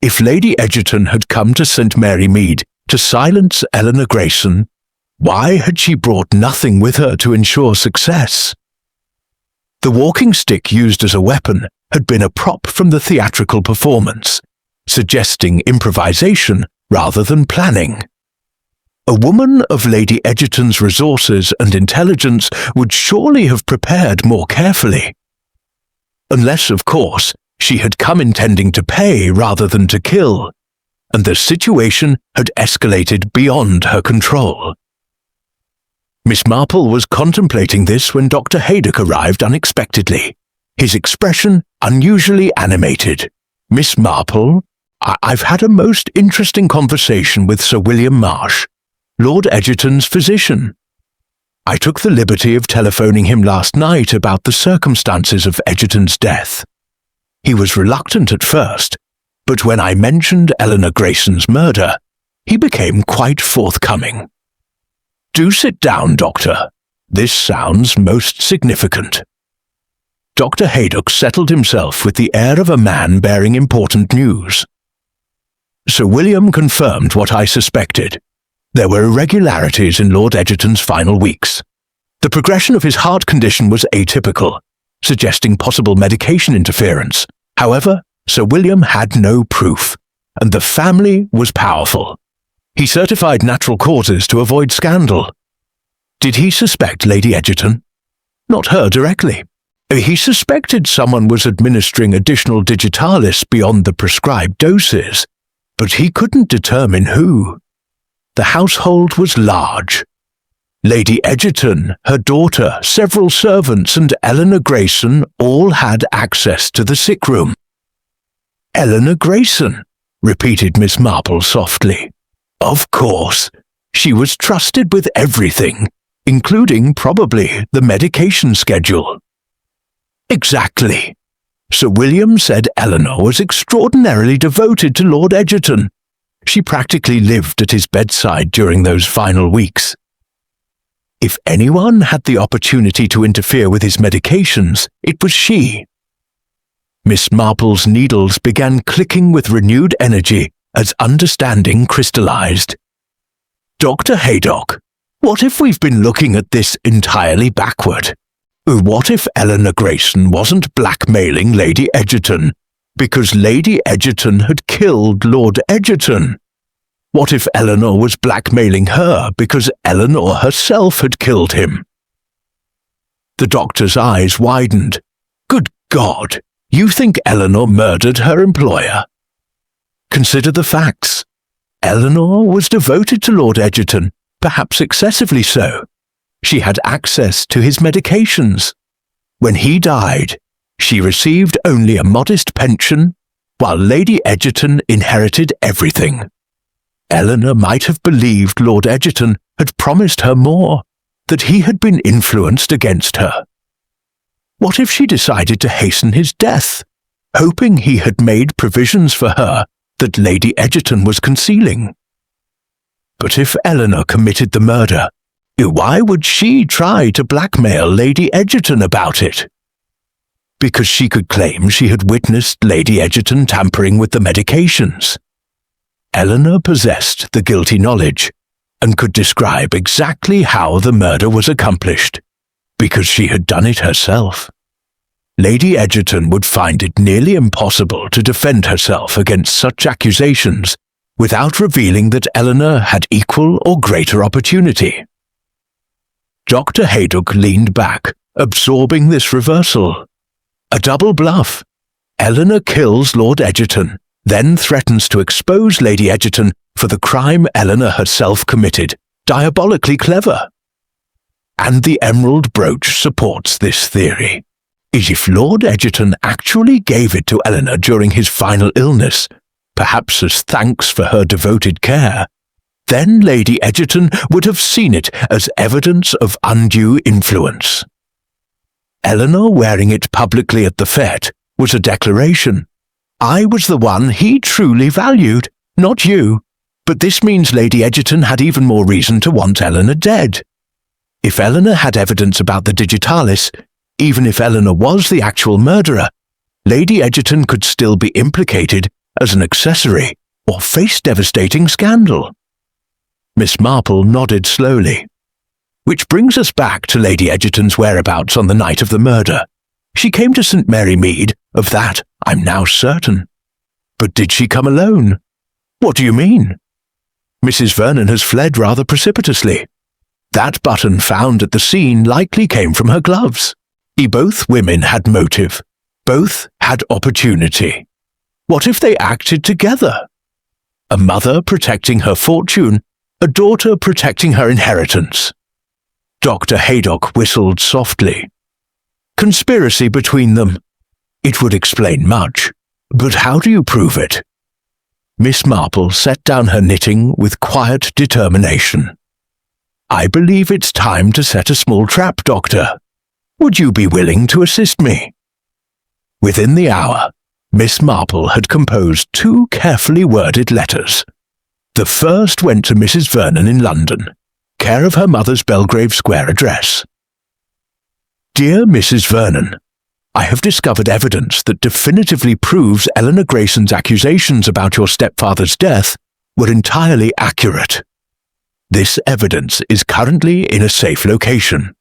If Lady Egerton had come to St. Mary Mead to silence Eleanor Grayson, why had she brought nothing with her to ensure success? The walking stick used as a weapon had been a prop from the theatrical performance, suggesting improvisation rather than planning. A woman of Lady Egerton's resources and intelligence would surely have prepared more carefully. Unless, of course, she had come intending to pay rather than to kill, and the situation had escalated beyond her control. Miss Marple was contemplating this when Dr. Haydock arrived unexpectedly, his expression unusually animated. Miss Marple, I've had a most interesting conversation with Sir William Marsh, Lord Egerton's physician. I took the liberty of telephoning him last night about the circumstances of Egerton's death. He was reluctant at first, but when I mentioned Eleanor Grayson's murder, he became quite forthcoming. Do sit down, Doctor. This sounds most significant. Dr. Haydock settled himself with the air of a man bearing important news. Sir William confirmed what I suspected. There were irregularities in Lord Egerton's final weeks. The progression of his heart condition was atypical, suggesting possible medication interference. However, Sir William had no proof, and the family was powerful. He certified natural causes to avoid scandal. Did he suspect Lady Egerton? Not her directly. He suspected someone was administering additional digitalis beyond the prescribed doses, but he couldn't determine who. The household was large. Lady Egerton, her daughter, several servants, and Eleanor Grayson all had access to the sick room. Eleanor Grayson, repeated Miss Marple softly. Of course, she was trusted with everything, including probably the medication schedule. Exactly. Sir William said Eleanor was extraordinarily devoted to Lord Egerton. She practically lived at his bedside during those final weeks. If anyone had the opportunity to interfere with his medications, it was she. Miss Marple's needles began clicking with renewed energy as understanding crystallized. Dr. Haydock, what if we've been looking at this entirely backward? What if Eleanor Grayson wasn't blackmailing Lady Egerton because Lady Egerton had killed Lord Egerton? What if Eleanor was blackmailing her because Eleanor herself had killed him? The doctor's eyes widened. Good God, you think Eleanor murdered her employer? Consider the facts. Eleanor was devoted to Lord Egerton, perhaps excessively so. She had access to his medications. When he died, she received only a modest pension, while Lady Egerton inherited everything. Eleanor might have believed Lord Egerton had promised her more, that he had been influenced against her. What if she decided to hasten his death, hoping he had made provisions for her that Lady Egerton was concealing? But if Eleanor committed the murder, why would she try to blackmail Lady Egerton about it? Because she could claim she had witnessed Lady Egerton tampering with the medications. Eleanor possessed the guilty knowledge and could describe exactly how the murder was accomplished, because she had done it herself. Lady Egerton would find it nearly impossible to defend herself against such accusations without revealing that Eleanor had equal or greater opportunity. Dr. Haydock leaned back, absorbing this reversal. A double bluff. Eleanor kills Lord Egerton, then threatens to expose Lady Egerton for the crime Eleanor herself committed. Diabolically clever. And the emerald brooch supports this theory. If Lord Egerton actually gave it to Eleanor during his final illness, perhaps as thanks for her devoted care, then Lady Egerton would have seen it as evidence of undue influence. Eleanor wearing it publicly at the fete was a declaration. I was the one he truly valued, not you. But this means Lady Egerton had even more reason to want Eleanor dead. If Eleanor had evidence about the digitalis, even if Eleanor was the actual murderer, Lady Egerton could still be implicated as an accessory or face devastating scandal. Miss Marple nodded slowly. Which brings us back to Lady Egerton's whereabouts on the night of the murder. She came to St. Mary Mead, of that I'm now certain. But did she come alone? What do you mean? Mrs. Vernon has fled rather precipitously. That button found at the scene likely came from her gloves. Both women had motive. Both had opportunity. What if they acted together? A mother protecting her fortune, a daughter protecting her inheritance. Dr. Haydock whistled softly. Conspiracy between them. It would explain much, but how do you prove it? Miss Marple set down her knitting with quiet determination. I believe it's time to set a small trap, Doctor. Would you be willing to assist me? Within the hour, Miss Marple had composed 2 carefully worded letters. The first went to Mrs. Vernon in London, care of her mother's Belgrave Square address. Dear Mrs. Vernon, I have discovered evidence that definitively proves Eleanor Grayson's accusations about your stepfather's death were entirely accurate. This evidence is currently in a safe location.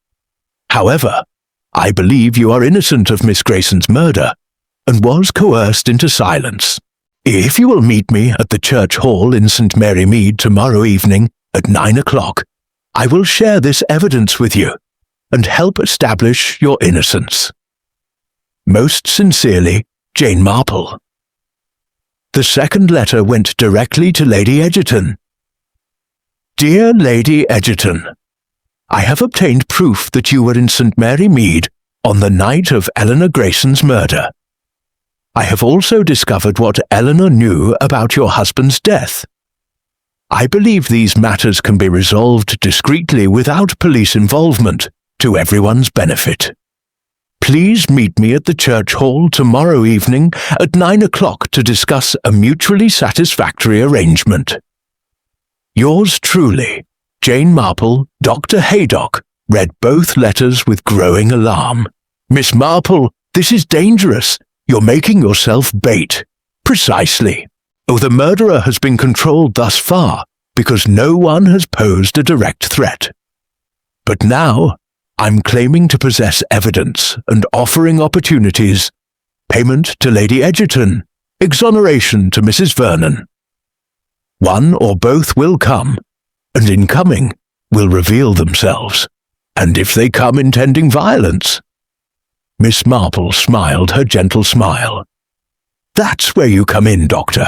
However, I believe you are innocent of Miss Grayson's murder and was coerced into silence. If you will meet me at the church hall in St. Mary Mead tomorrow evening at 9 o'clock, I will share this evidence with you and help establish your innocence. Most sincerely, Jane Marple. The second letter went directly to Lady Egerton. Dear Lady Egerton, I have obtained proof that you were in St. Mary Mead on the night of Eleanor Grayson's murder. I have also discovered what Eleanor knew about your husband's death. I believe these matters can be resolved discreetly without police involvement, to everyone's benefit. Please meet me at the church hall tomorrow evening at 9 o'clock to discuss a mutually satisfactory arrangement. Yours truly, Jane Marple. Dr. Haydock read both letters with growing alarm. Miss Marple, this is dangerous. You're making yourself bait. Precisely. Oh, the murderer has been controlled thus far because no one has posed a direct threat. But now, I'm claiming to possess evidence and offering opportunities. Payment to Lady Egerton, exoneration to Mrs. Vernon. One or both will come, and in coming will reveal themselves, and if they come intending violence. Miss Marple smiled her gentle smile. That's where you come in, Doctor.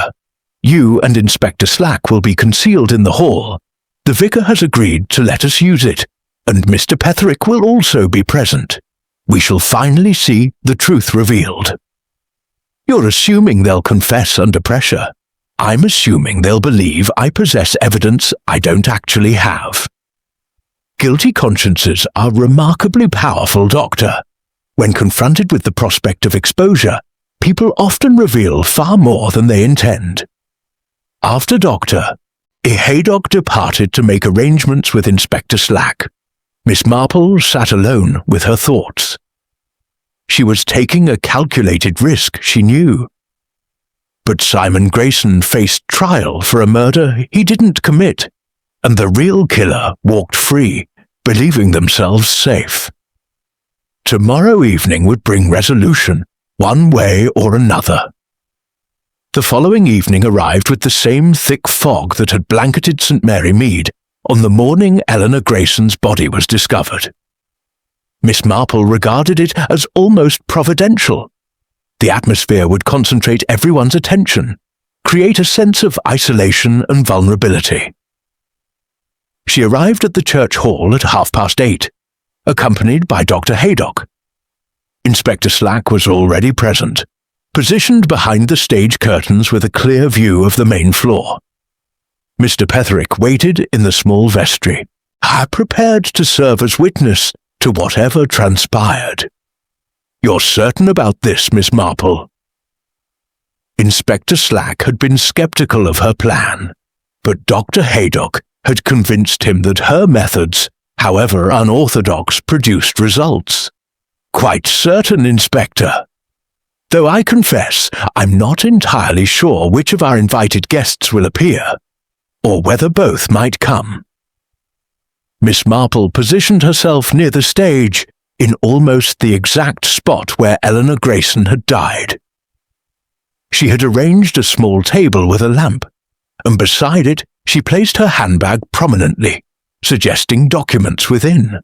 You and Inspector Slack will be concealed in the hall. The vicar has agreed to let us use it, and Mr. Petherick will also be present. We shall finally see the truth revealed. You're assuming they'll confess under pressure. I'm assuming they'll believe I possess evidence I don't actually have. Guilty consciences are remarkably powerful, Doctor. When confronted with the prospect of exposure, people often reveal far more than they intend. After Dr. Haydock departed to make arrangements with Inspector Slack, Miss Marple sat alone with her thoughts. She was taking a calculated risk, she knew. But Simon Grayson faced trial for a murder he didn't commit, and the real killer walked free, believing themselves safe. tomorrow evening would bring resolution, one way or another. The following evening arrived with the same thick fog that had blanketed St. Mary Mead on the morning Eleanor Grayson's body was discovered. Miss Marple regarded it as almost providential. The atmosphere would concentrate everyone's attention, create a sense of isolation and vulnerability. She arrived at the church hall at 8:30, accompanied by Dr. Haydock. Inspector Slack was already present, positioned behind the stage curtains with a clear view of the main floor. Mr. Petherick waited in the small vestry, prepared to serve as witness to whatever transpired. "You're certain about this, Miss Marple?" Inspector Slack had been sceptical of her plan, but Dr. Haydock had convinced him that her methods, however unorthodox, produced results. "Quite certain, Inspector. Though I confess I'm not entirely sure which of our invited guests will appear, or whether both might come." Miss Marple positioned herself near the stage, in almost the exact spot where Eleanor Grayson had died. She had arranged a small table with a lamp, and beside it she placed her handbag prominently, suggesting documents within.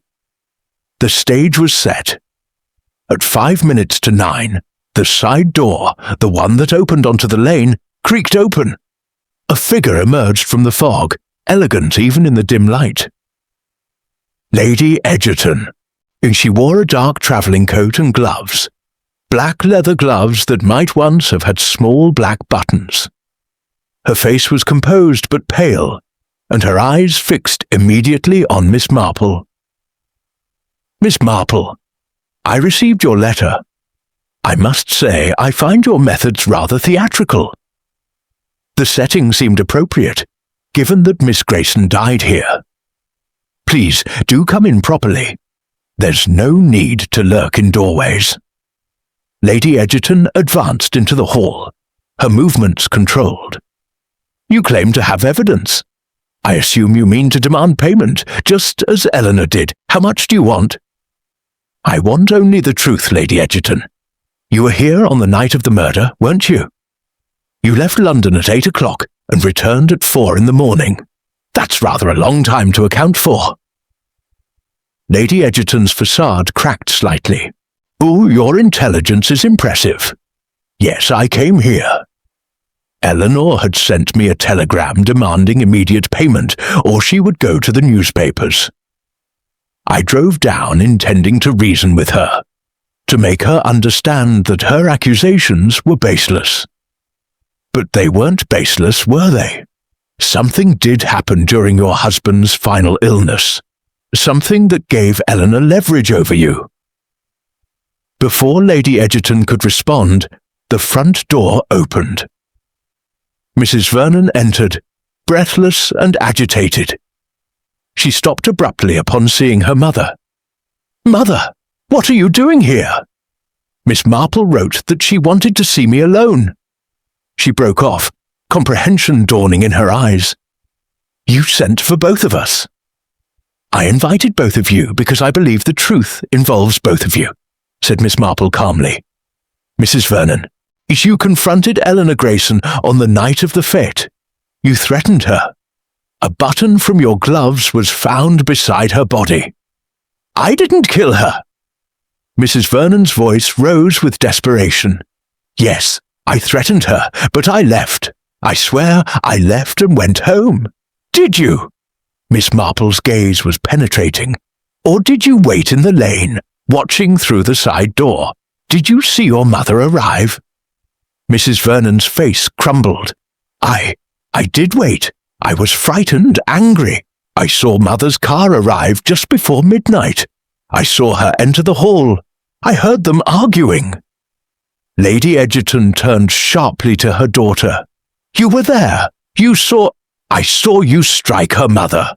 The stage was set. At 9:05, the side door, the one that opened onto the lane, creaked open. A figure emerged from the fog, elegant even in the dim light. Lady Egerton. She wore a dark travelling coat and gloves, black leather gloves that might once have had small black buttons. Her face was composed but pale, and her eyes fixed immediately on Miss Marple. "Miss Marple, I received your letter. I must say I find your methods rather theatrical. The setting seemed appropriate, given that Miss Grayson died here. Please do come in properly. There's no need to lurk in doorways." Lady Egerton advanced into the hall, her movements controlled. "You claim to have evidence. I assume you mean to demand payment, just as Eleanor did. How much do you want?" "I want only the truth, Lady Egerton. You were here on the night of the murder, weren't you? You left London at 8:00 and returned at 4 in the morning. That's rather a long time to account for." Lady Egerton's facade cracked slightly. "Oh, your intelligence is impressive. Yes, I came here. Eleanor had sent me a telegram demanding immediate payment, or she would go to the newspapers. I drove down intending to reason with her, to make her understand that her accusations were baseless. But they weren't baseless, were they? Something did happen during your husband's final illness, something that gave Eleanor leverage over you." Before Lady Egerton could respond, the front door opened. Mrs. Vernon entered, breathless and agitated. She stopped abruptly upon seeing her mother. "Mother, what are you doing here? Miss Marple wrote that she wanted to see me alone." She broke off, comprehension dawning in her eyes. "You sent for both of us." "I invited both of you because I believe the truth involves both of you," said Miss Marple calmly. "Mrs. Vernon, you confronted Eleanor Grayson on the night of the fete. You threatened her. A button from your gloves was found beside her body. I didn't kill her." Mrs. Vernon's voice rose with desperation. "Yes, I threatened her, but I left. I swear I left and went home." "Did you?" Miss Marple's gaze was penetrating. "Or did you wait in the lane, watching through the side door? Did you see your mother arrive?" Mrs. Vernon's face crumbled. I did wait. I was frightened, angry. I saw Mother's car arrive just before midnight. I saw her enter the hall. I heard them arguing." Lady Egerton turned sharply to her daughter. "You were there. I saw you strike her mother."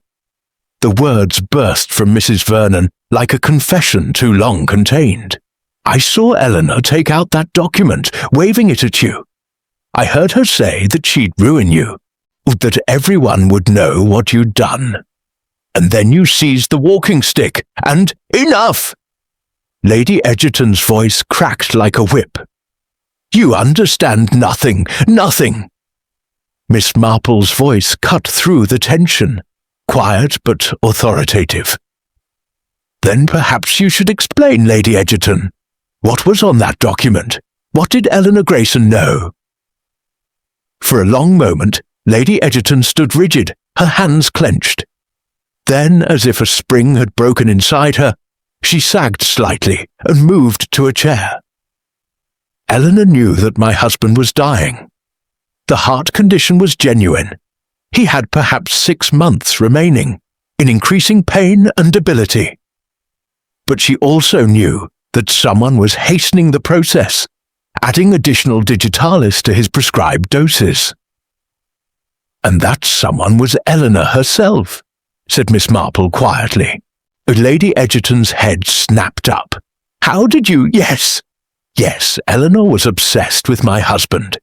The words burst from Mrs. Vernon like a confession too long contained. "I saw Eleanor take out that document, waving it at you. I heard her say that she'd ruin you, that everyone would know what you'd done. And then you seized the walking stick, and enough!" Lady Egerton's voice cracked like a whip. "You understand nothing, nothing!" Miss Marple's voice cut through the tension, quiet but authoritative. "Then perhaps you should explain, Lady Egerton. What was on that document? What did Eleanor Grayson know?" For a long moment, Lady Egerton stood rigid, her hands clenched. Then, as if a spring had broken inside her, she sagged slightly and moved to a chair. "Eleanor knew that my husband was dying. The heart condition was genuine. He had perhaps 6 months remaining, in increasing pain and debility. But she also knew that someone was hastening the process, adding additional digitalis to his prescribed doses. And that someone was Eleanor herself," said Miss Marple quietly. Lady Egerton's head snapped up. "How did you— Yes, Eleanor was obsessed with my husband.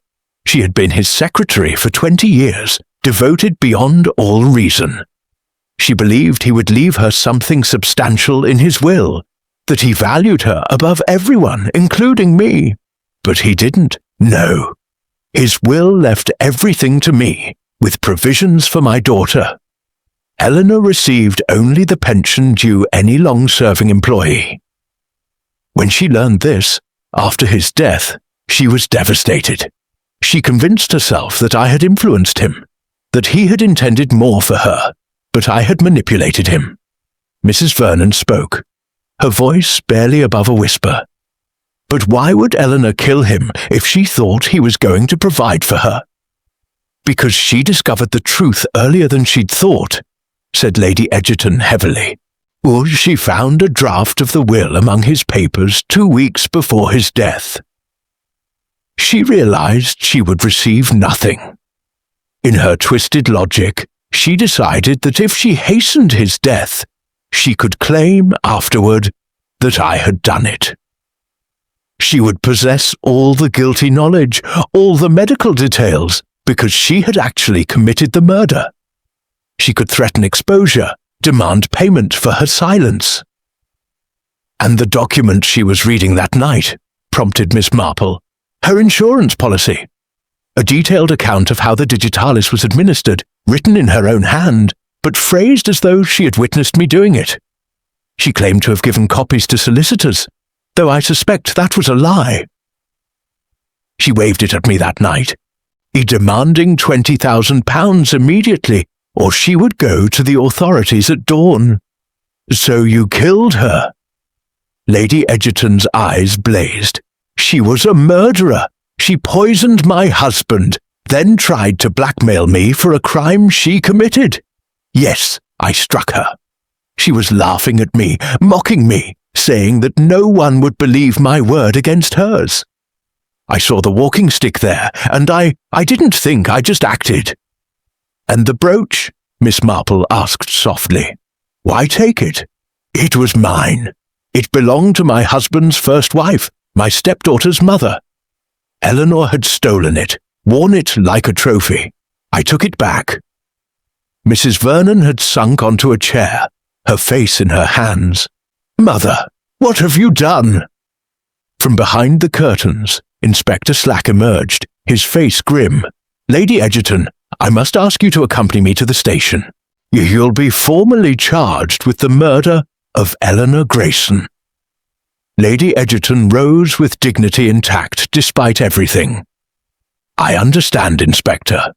She had been his secretary for 20 years, devoted beyond all reason. She believed he would leave her something substantial in his will, that he valued her above everyone, including me. But he didn't. No. His will left everything to me, with provisions for my daughter. Eleanor received only the pension due any long-serving employee. When she learned this, after his death, she was devastated. She convinced herself that I had influenced him, that he had intended more for her, but I had manipulated him." Mrs. Vernon spoke, her voice barely above a whisper. "But why would Eleanor kill him if she thought he was going to provide for her?" "Because she discovered the truth earlier than she'd thought," said Lady Egerton heavily. "Or she found a draft of the will among his papers 2 weeks before his death. She realized she would receive nothing. In her twisted logic, she decided that if she hastened his death, she could claim afterward that I had done it. She would possess all the guilty knowledge, all the medical details, because she had actually committed the murder. She could threaten exposure, demand payment for her silence." "And the document she was reading that night," prompted Miss Marple. "Her insurance policy. A detailed account of how the digitalis was administered, written in her own hand, but phrased as though she had witnessed me doing it. She claimed to have given copies to solicitors, though I suspect that was a lie. She waved it at me that night, demanding £20,000 immediately, or she would go to the authorities at dawn. So you killed her?" Lady Egerton's eyes blazed. "She was a murderer. She poisoned my husband, then tried to blackmail me for a crime she committed. Yes, I struck her. She was laughing at me, mocking me, saying that no one would believe my word against hers. I saw the walking stick there, and I didn't think, I just acted." "And the brooch?" Miss Marple asked softly. "Why take it? It was mine. It belonged to my husband's first wife, my stepdaughter's mother. Eleanor had stolen it, worn it like a trophy. I took it back." Mrs. Vernon had sunk onto a chair, her face in her hands. "Mother, what have you done?" From behind the curtains, Inspector Slack emerged, his face grim. "Lady Egerton, I must ask you to accompany me to the station. You'll be formally charged with the murder of Eleanor Grayson." Lady Egerton rose with dignity intact despite everything. "I understand, Inspector.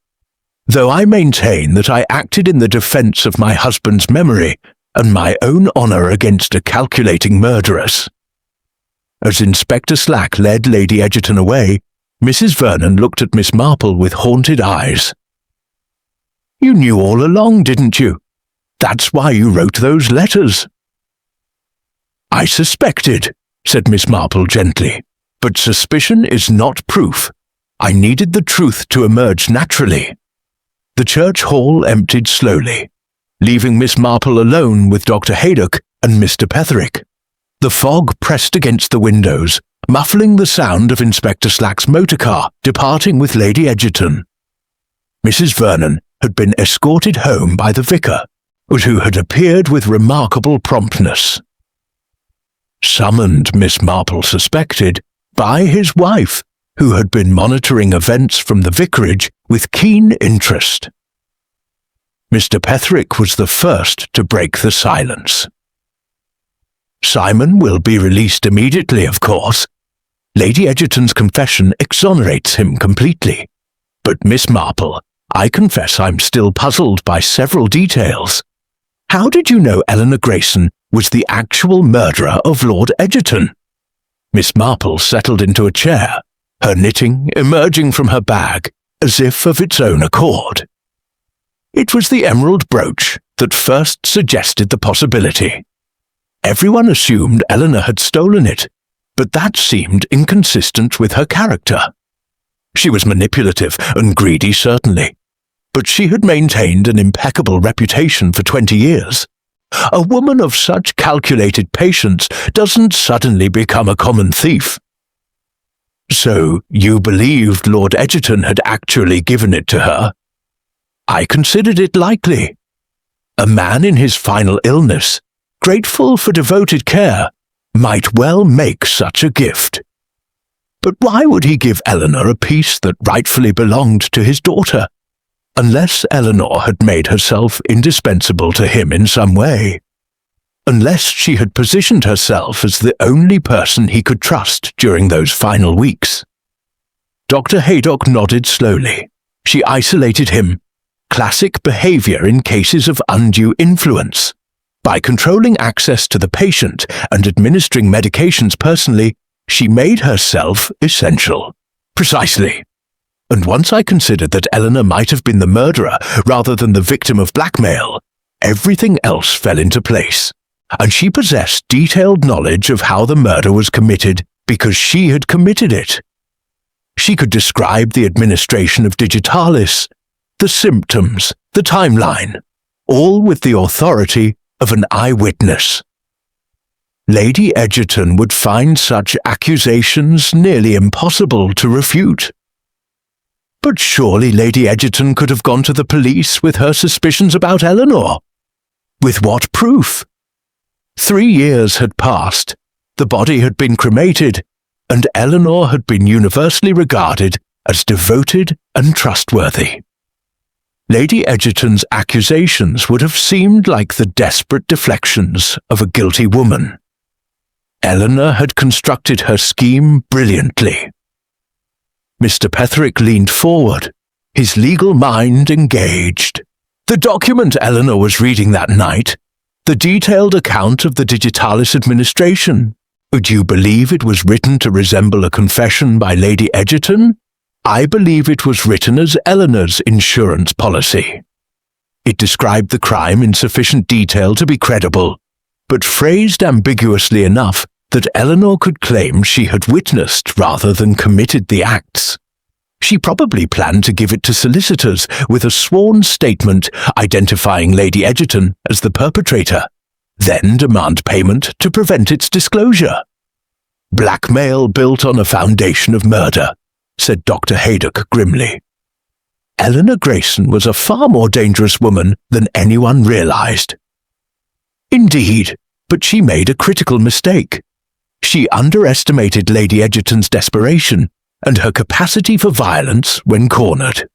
Though I maintain that I acted in the defense of my husband's memory and my own honor against a calculating murderess." As Inspector Slack led Lady Egerton away, Mrs. Vernon looked at Miss Marple with haunted eyes. "You knew all along, didn't you? That's why you wrote those letters." "I suspected," said Miss Marple gently, "but suspicion is not proof. I needed the truth to emerge naturally." The church hall emptied slowly, leaving Miss Marple alone with Dr. Haydock and Mr. Petherick. The fog pressed against the windows, muffling the sound of Inspector Slack's motor car departing with Lady Egerton. Mrs. Vernon had been escorted home by the vicar, who had appeared with remarkable promptness. summoned, Miss Marple suspected, by his wife, who had been monitoring events from the vicarage with keen interest. Mr. Petherick was the first to break the silence. "Simon will be released immediately, of course. Lady Egerton's confession exonerates him completely. But, Miss Marple, I confess I'm still puzzled by several details. How did you know Eleanor Grayson was the actual murderer of Lord Egerton?" Miss Marple settled into a chair, her knitting emerging from her bag as if of its own accord. "It was the emerald brooch that first suggested the possibility. Everyone assumed Eleanor had stolen it, but that seemed inconsistent with her character. She was manipulative and greedy, certainly, but she had maintained an impeccable reputation for 20 years. A woman of such calculated patience doesn't suddenly become a common thief." "So you believed Lord Egerton had actually given it to her?" "I considered it likely. A man in his final illness, grateful for devoted care, might well make such a gift. But why would he give Eleanor a piece that rightfully belonged to his daughter, unless Eleanor had made herself indispensable to him in some way? Unless she had positioned herself as the only person he could trust during those final weeks?" Dr. Haydock nodded slowly. She isolated him. Classic behavior in cases of undue influence. By controlling access to the patient and administering medications personally, she made herself essential. "Precisely. And once I considered that Eleanor might have been the murderer rather than the victim of blackmail, everything else fell into place. And she possessed detailed knowledge of how the murder was committed because she had committed it. She could describe the administration of digitalis, the symptoms, the timeline, all with the authority of an eyewitness. Lady Egerton would find such accusations nearly impossible to refute. But surely Lady Egerton could have gone to the police with her suspicions about Eleanor. With what proof? 3 years had passed, the body had been cremated, and Eleanor had been universally regarded as devoted and trustworthy. Lady Egerton's accusations would have seemed like the desperate deflections of a guilty woman. Eleanor had constructed her scheme brilliantly. Mr. Petherick leaned forward, his legal mind engaged. The document Eleanor was reading that night, the detailed account of the digitalis administration, would you believe it was written to resemble a confession by Lady Egerton? I believe it was written as Eleanor's insurance policy. It described the crime in sufficient detail to be credible, but phrased ambiguously enough that Eleanor could claim she had witnessed rather than committed the acts. She probably planned to give it to solicitors with a sworn statement identifying Lady Egerton as the perpetrator, then demand payment to prevent its disclosure. "Blackmail built on a foundation of murder," said Dr. Haydock grimly. Eleanor Grayson was a far more dangerous woman than anyone realized. Indeed, but she made a critical mistake. She underestimated Lady Egerton's desperation and her capacity for violence when cornered.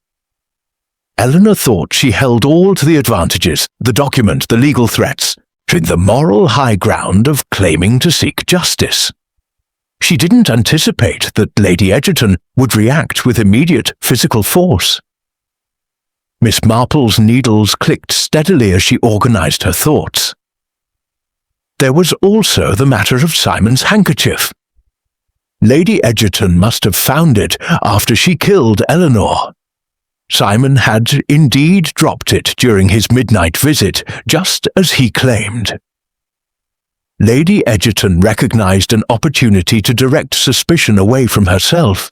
Eleanor thought she held all to the advantages, the document, the legal threats, to the moral high ground of claiming to seek justice. She didn't anticipate that Lady Egerton would react with immediate physical force. Miss Marple's needles clicked steadily as she organized her thoughts. There was also the matter of Simon's handkerchief. Lady Egerton must have found it after she killed Eleanor. Simon had indeed dropped it during his midnight visit, just as he claimed. Lady Egerton recognized an opportunity to direct suspicion away from herself.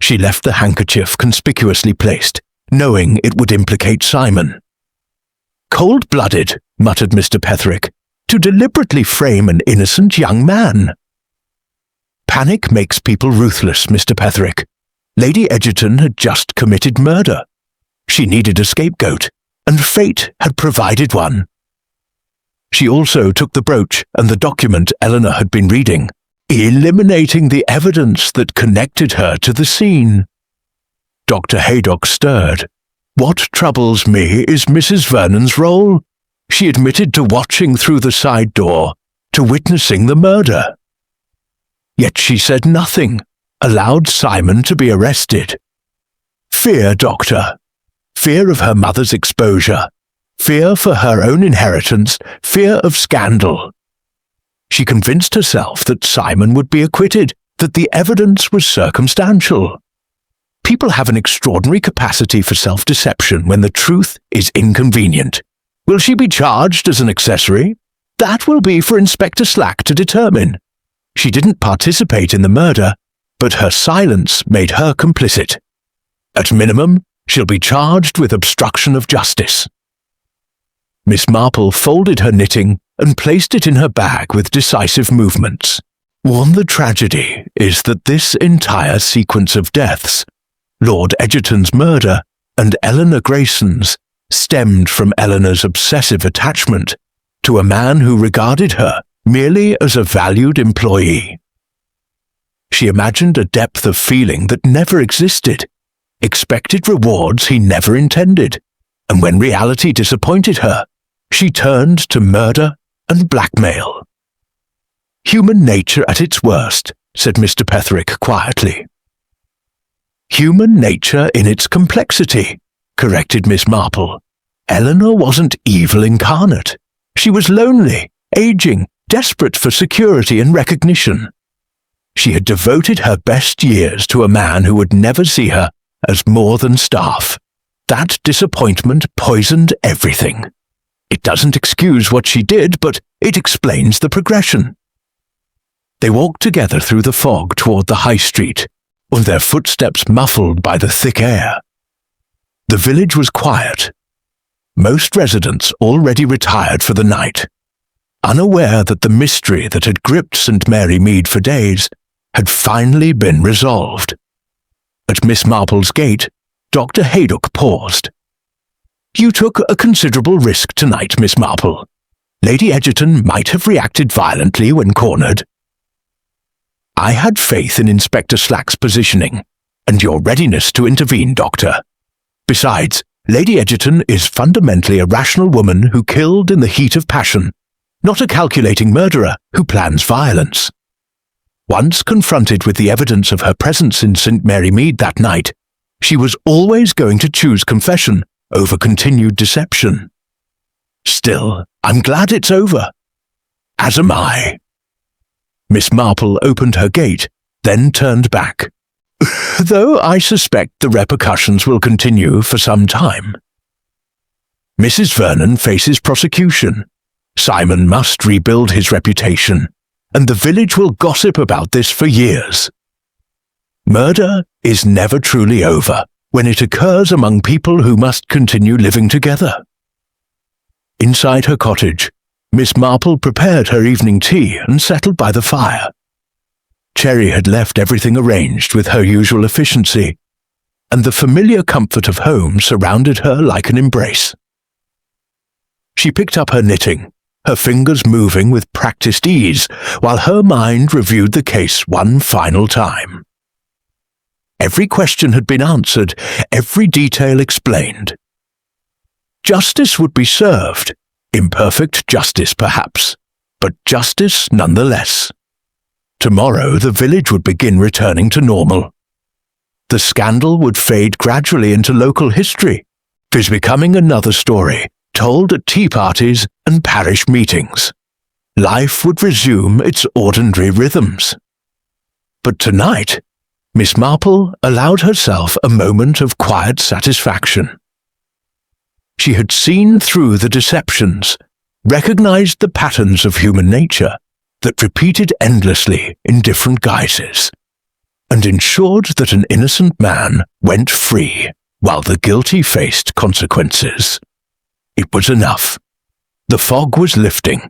She left the handkerchief conspicuously placed, knowing it would implicate Simon. "Cold-blooded," muttered Mr. Petherick, "to deliberately frame an innocent young man." "Panic makes people ruthless, Mr. Petherick. Lady Egerton had just committed murder. She needed a scapegoat, and fate had provided one." She also took the brooch and the document Eleanor had been reading, eliminating the evidence that connected her to the scene. Dr. Haydock stirred. What troubles me is Mrs. Vernon's role. She admitted to watching through the side door, to witnessing the murder. Yet she said nothing, allowed Simon to be arrested. Fear, Doctor. Fear of her mother's exposure. Fear for her own inheritance. Fear of scandal. She convinced herself that Simon would be acquitted, that the evidence was circumstantial. People have an extraordinary capacity for self-deception when the truth is inconvenient. Will she be charged as an accessory? That will be for Inspector Slack to determine. She didn't participate in the murder, but her silence made her complicit. At minimum, she'll be charged with obstruction of justice. Miss Marple folded her knitting and placed it in her bag with decisive movements. The tragedy is that this entire sequence of deaths, Lord Egerton's murder and Eleanor Grayson's, stemmed from Eleanor's obsessive attachment to a man who regarded her merely as a valued employee. She imagined a depth of feeling that never existed, expected rewards he never intended, and when reality disappointed her, she turned to murder and blackmail. Human nature at its worst, said Mr. Petherick quietly. Human nature in its complexity, corrected Miss Marple. Eleanor wasn't evil incarnate. She was lonely, aging, desperate for security and recognition. She had devoted her best years to a man who would never see her as more than staff. That disappointment poisoned everything. It doesn't excuse what she did, but it explains the progression. They walked together through the fog toward the high street, with their footsteps muffled by the thick air. The village was quiet. Most residents already retired for the night, unaware that the mystery that had gripped St. Mary Mead for days had finally been resolved. At Miss Marple's gate, Dr. Haydock paused. You took a considerable risk tonight, Miss Marple. Lady Egerton might have reacted violently when cornered. I had faith in Inspector Slack's positioning, and your readiness to intervene, Doctor. Besides, Lady Egerton is fundamentally a rational woman who killed in the heat of passion, not a calculating murderer who plans violence. Once confronted with the evidence of her presence in St. Mary Mead that night, she was always going to choose confession over continued deception. Still, I'm glad it's over. As am I. Miss Marple opened her gate, then turned back. Though I suspect the repercussions will continue for some time. Mrs. Vernon faces prosecution. Simon must rebuild his reputation, and the village will gossip about this for years. Murder is never truly over when it occurs among people who must continue living together. Inside her cottage, Miss Marple prepared her evening tea and settled by the fire. Cherry had left everything arranged with her usual efficiency, and the familiar comfort of home surrounded her like an embrace. She picked up her knitting, her fingers moving with practiced ease, while her mind reviewed the case one final time. Every question had been answered, every detail explained. Justice would be served, imperfect justice perhaps, but justice nonetheless. Tomorrow the village would begin returning to normal. The scandal would fade gradually into local history, becoming another story told at tea parties and parish meetings. Life would resume its ordinary rhythms. But tonight, Miss Marple allowed herself a moment of quiet satisfaction. She had seen through the deceptions, recognized the patterns of human nature that repeated endlessly in different guises, and ensured that an innocent man went free while the guilty faced consequences. It was enough. The fog was lifting,